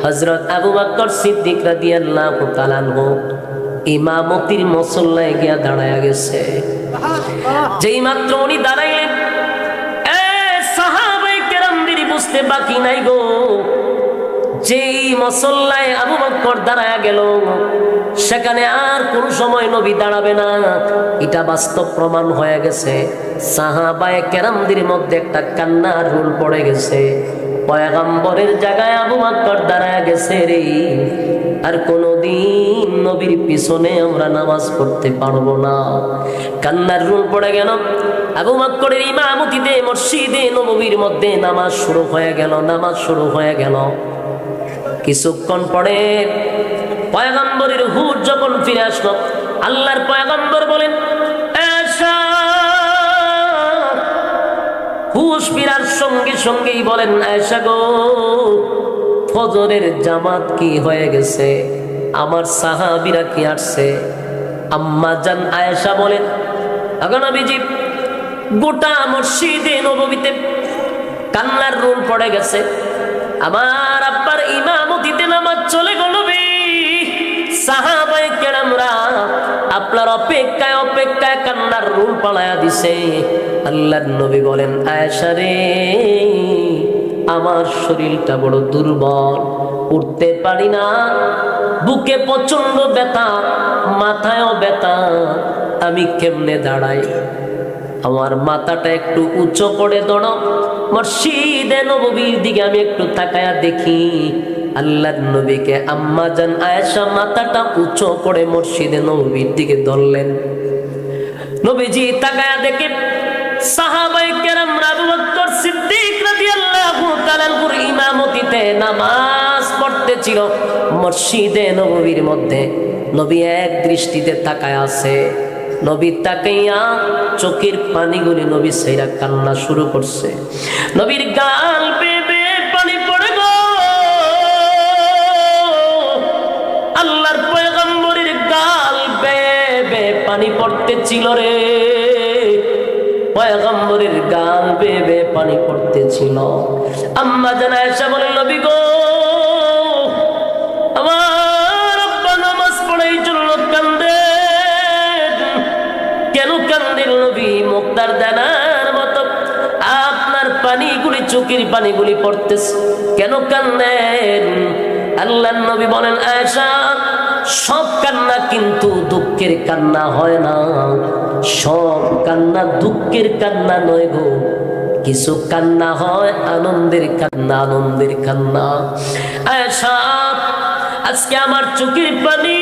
Speaker 1: হযরত আবু বকর সিদ্দিক রাদিয়াল্লাহু তাআলা আনহু ইমামতির মুসল্লায় গিয়া দাঁড়ায়া গেছে। যেই মাত্র উনি দাঁড়াইলেন, সাহাবায়ে কেরামদের বুঝতে বাকি নাই গো, যেই মুসল্লায় আবু বকর দাঁড়ায়া গেল সেখানে আর কোন সময় নবী দাঁড়াবে না, এটা বাস্তব প্রমাণ হয়ে গেছে। সাহাবায়ে কেরামদের মধ্যে একটা কান্নার রোল পড়ে গেছে। পয়গম্বরের জায়গায় আবু বকর দাঁড়ায়া গেছে রে, আর কোনদিন নবীর পিছনে আমরা নামাজ পড়তে পারবো না। কান্নার রোল পড়ে গেল। আবু বকরের ইমামতিতে মসজিদে নববীর মধ্যে নামাজ শুরু হয়ে গেল। কিছুক্ষণ পরে পয়গম্বরের হুশ যখন ফিরে আসলো, আল্লাহর পয়গম্বর বলেন, হুশ ফিরার সঙ্গে সঙ্গেই বলেন, আয়েশা গো, ফজরের জামাত কি হয়ে গেছে? আমার সাহাবীরা কি আসছে? আম্মা জান আয়েশা বলেন, আগো নবীজি, গোটা মসজিদে নববীতে কান্নার রোল পড়ে গেছে। আমার আব্বার ইমামতিতে নামাজ চলে গেল। সাহাবায়ে কেরামরা আপনার অপেক্ষায় কান্নার রোল পালায়া দিছে। আল্লাহর নবী বলেন, আয়েশা রে, আমার শরীরটা বড় দুর্বল, উঠতে পারি না, বুকে প্রচন্ড ব্যথা, মাথায়ও ব্যথা, আমি কেমনে দাঁড়াই? আমার মাথাটা একটু উঁচু করে দাঁড়াও, মসজিদে নববীর দিকে আমি একটু তাকায়া দেখি। আল্লাহর নবীকে আম্মা জান আয়েশা মাথাটা উঁচু করে মসজিদে নববীর দিকে ধরলেন। নবীজি তাকায়া দেখে সাহাবায়ে কেরাম আবু বকর সিদ্দিক রাদিয়াল্লাহু তাআলা আনহুর ইমামতিতে নামাজ পড়তেছিল মসজিদে নববীর মধ্যে। নবী এক দৃষ্টিতে তাকায় আছে। নবী তাকাইয়া চোখের পানিগুলি নবী সাইরা কান্না শুরু করছে। নবীর গাল বেয়ে বেয়ে পানি পড়ে গো। আল্লাহর পয়গম্বরের গাল বেয়ে বেয়ে পানি পড়তেছিল রে, পয়গম্বরের গাল বেয়ে বেয়ে পানি পড়তেছিল। আম্মা জান আয়েশা বলেন, নবী গো, আমার আব্বা নামাজ পড়ার জন্য কান্দে। কেন কান্দেন নবী? মুক্তার দানার মতো আপনার পানিগুলি, চোখের পানিগুলি পড়তেছে, কেন কান্দেন? আল্লাহর নবী বলেন, আয়েশা, সব কান্না কিন্তু দুঃখের কান্না হয় না, সব কান্না দুঃখের কান্না নয় গো, কিছু কান্না হয় আনন্দের কান্না। আয়েশা, আজকে আমার চোখের পানি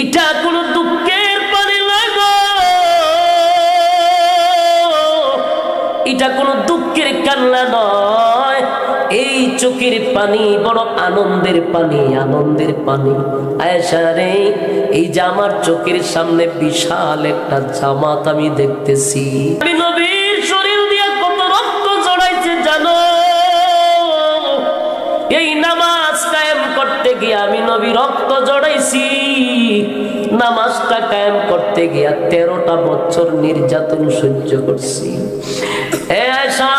Speaker 1: এটা কোনো দুঃখের পানি নয় গো, এটা কোনো দুঃখের কান্না নয়, এই চোখের পানি বড় আনন্দের পানি। আয়েশা রে, এই যে আমার চোখের সামনে বিশাল একটা জামাত আমি দেখতেছি, আমি নবীর শরীর দিয়ে কত রক্ত জড়াইছে জানো? এই নামাজ কায়েম করতে গিয়ে আমি নবী রক্ত জড়াইছি। নামাজটা কায়েম করতে গিয়া 13টা বছর নির্যাতন সহ্য করছি। আয়েশা,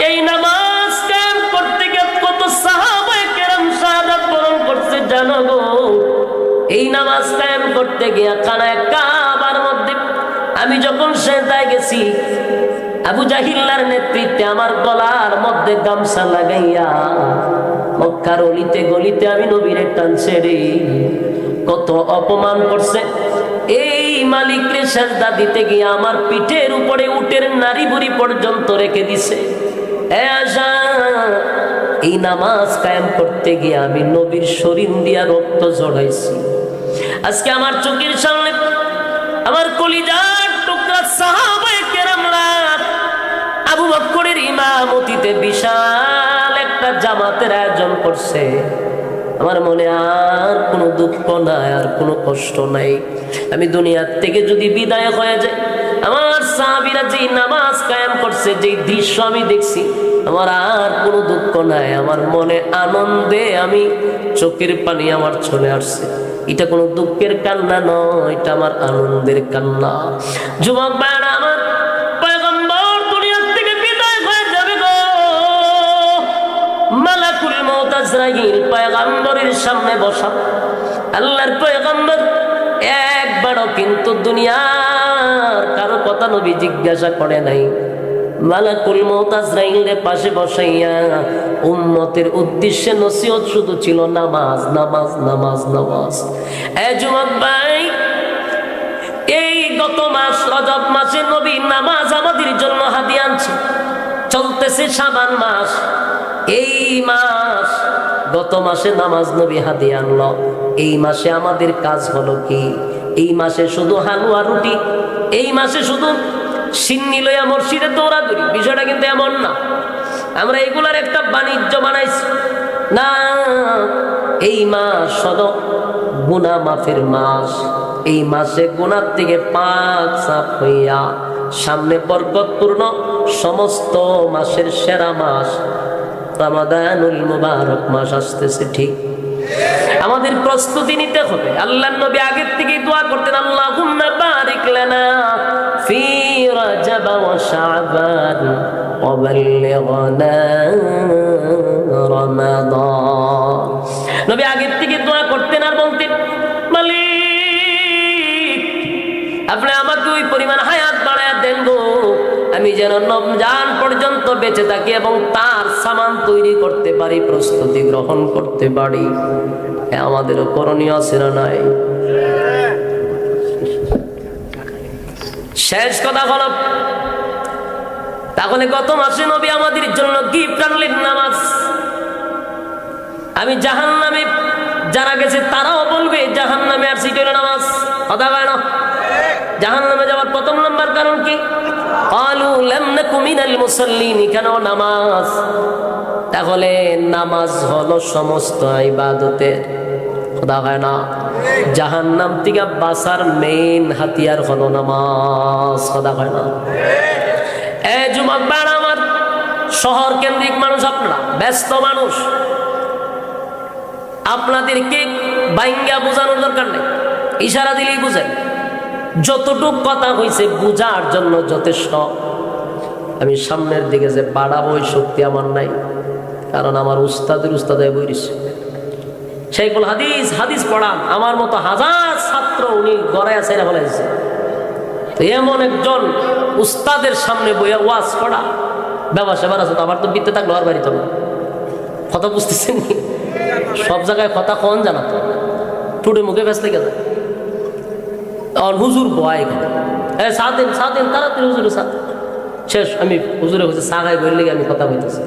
Speaker 1: এই নামাজ কায়েম করতে গিয়ে কত সাহাবায়ে কেরাম শাহাদাত বরণ করছে জানো গো? এই নামাজ কায়েম করতে গিয়া খানায়ে কাবার মধ্যে আমি যখন সেজদায় গেছি, আবু জাহিল্লার নেতৃত্বে আমার গলার মধ্যে গামছা লাগাইয়া মক্কার অলিতে গলিতে আমি নবীরে টানছে রে, কত অপমান করছে। এই মালিকরে সেজদা দিতে গিয়ে আমার পিঠের উপরে উটের নারী বুড়ি পর্যন্ত রেখে দিছে। আয়েশা, এই নামাজ কায়েম করতে গিয়ে আমি নবীর শরীর দিয়া রক্ত ঝরাইছি। আজকে আমার চোখের সামনে আমার কলিজার টুকরা সাহাবায়ে কেরামরা আবু বকরের ইমামতিতে বিশাল একটা জামাতের আয়োজন করছে। আমার মনে আর কোনো দুঃখ নাই, আর কোনো কষ্ট নাই। আমি দুনিয়ার থেকে যদি বিদায় হয়ে যাই, আমার সাহাবীরা যে নামাজ কায়েম করছে, যে দৃশ্য আমি দেখছি, আমার আর কোনো দুঃখ নাই। আমার মনে আনন্দে আমি চোখের পানি আমার চলে আসছে। এটা কোনো দুঃখের কান্না নয়, এটা আমার আনন্দের কান্না। যুবক ভাইরা আমার, পয়গম্বর দুনিয়ার থেকে বিদায় হয়ে যাবে গো। মালাকুল মউত আজরাইল পয়গম্বরের সামনে বসা। আল্লাহর পয়গম্বর একবারও কিন্তু দুনিয়ার কারো কথা নবী জিজ্ঞাসা করে নাই। মালাকুল মউত আজরাইলের পাশে বসাইয়া উম্মতের উদ্দেশ্যে নসিহত শুধু ছিল নামাজ, নামাজ, নামাজ, নামাজ। এ যুবক ভাই, এই গত মাস রজব মাসে নবী নামাজ আমাদের জন্য হাদিয়া আনছে। চলতেছে শাবান মাস, এই মাস গত মাসে নামাজ নবী হাদিয়া আনলো। এই মাসে আমাদের কাজ হলো কি? এই মাসে শুধু হালুয়া রুটি, এই মাসে শুধু সিন্নি লইয়া মসজিদে দৌড়াদৌড়ি। বিষয়টা কিন্তু এমন না আমরা এগুলার একটা বাণিজ্য বানাইছি না। এই মাস হলো গুনাহ মাফের মাস। এই মাসে গুনাহ থেকে পাক সাফ হইয়া সামনে বরকতপূর্ণ সমস্ত মাসের সেরা মাস রমাদানুল মুবারক মাস আসতেছে। ঠিক আমাদের প্রস্তুতি নিতে হবে। আল্লাহর নবী আগের থেকে দোয়া করতেন, আল্লাহুম্মা বারিক লানা ফি রাজাব ওয়া শাবান ওয়া বাল্লিগনা রমাদান। নবী আগের থেকে দোয়া করতেন আর বলতেন, মালিক আপনি আমাকে ওই পরিমাণ হায়াত বাড়ায়া দেন গো, আমি যেন রমজান পর্যন্ত বেঁচে থাকি এবং তার সামান তৈরি করতে পারি, প্রস্তুতি গ্রহণ করতে পারি। আমাদেরও করণীয় আছে না নাই? শেষ কথা হলো, তাহলে গত মাসে নবী আমাদের জন্য গিফট আনলেন নামাজ। আমি জাহান্নামে যারা গেছে তারাও বলবে জাহান্নামে আর সিট হইল নামাজ। কথা কয় না? জাহান্নামে যাওয়ার প্রথম নাম্বার কারণ কি? ক্বালু লাম নাকু মিনাল মুসাল্লিন, কেন নামাজ? তাহলে নামাজ হলো সমস্ত ইবাদতের। কথা হয় না? জাহান্নাম থেকে বাঁচার মেইন হাতিয়ার হলো নামাজ। কথা হয় না? এ যুবক ভাইরা আমার, শহর কেন্দ্রিক মানুষ আপনারা, ব্যস্ত মানুষ, আপনাদেরকে বাইঙ্গা বোঝানোর দরকার নেই, ইশারা দিলেই বুঝেন। যতটুক কথা হয়েছে বুঝার জন্য যথেষ্ট। আমি সামনের দিকে যে বাড়াবো ওই শক্তি আমার নাই, কারণ আমার উস্তাদের উস্তাদ বইছে সেইগুলো হাদিস হাদিস পড়ান। আমার মতো হাজার ছাত্র উনি গড়াইয়া ছেড়ে ফেলাইছে। তো এমন একজন উস্তাদের সামনে বইয়া ওয়াজ পড়া ব্যবসা বাড়াচ্ছে, তো আমার তো বিদ্যে থাকলো আর বাড়িতে না। কথা বুঝতেছেন? সব জায়গায় কথা কন জানাতো, টুটে মুখে ব্যস্ত থেকে যায়। হুজুর বয় সাদিন সাদিন তাড়াতাড়ি হুজুরে সাদ শেষ। আমি হুজুরে হচ্ছে সাগাই বললে আমি কথা বলতেছি,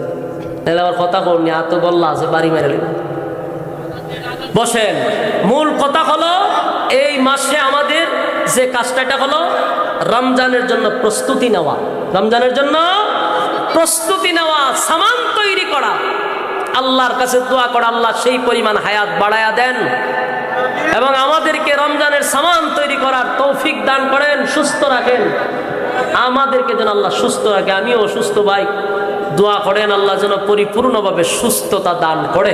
Speaker 1: তাহলে আমার কথা কমনি এত বললা আছে বাড়ি মেরে বসেন। মূল কথা হলো এই মাসে আমাদের যে কাজটা হলো রমজানের জন্য প্রস্তুতি নেওয়া। রমজানের জন্য প্রস্তুতি নেওয়া, সামান তৈরি করা, আল্লাহর কাছে দোয়া করা আল্লাহ সেই পরিমাণ হায়াত বাড়ায়া দেন এবং আমাদেরকে রমজানের সামান তৈরি করার তৌফিক দান করেন, সুস্থ রাখেন। আমাদেরকে যেন আল্লাহ সুস্থ রাখে। আমিও অসুস্থ ভাই, দোয়া করেন আল্লাহ যেন পরিপূর্ণভাবে সুস্থতা দান করে।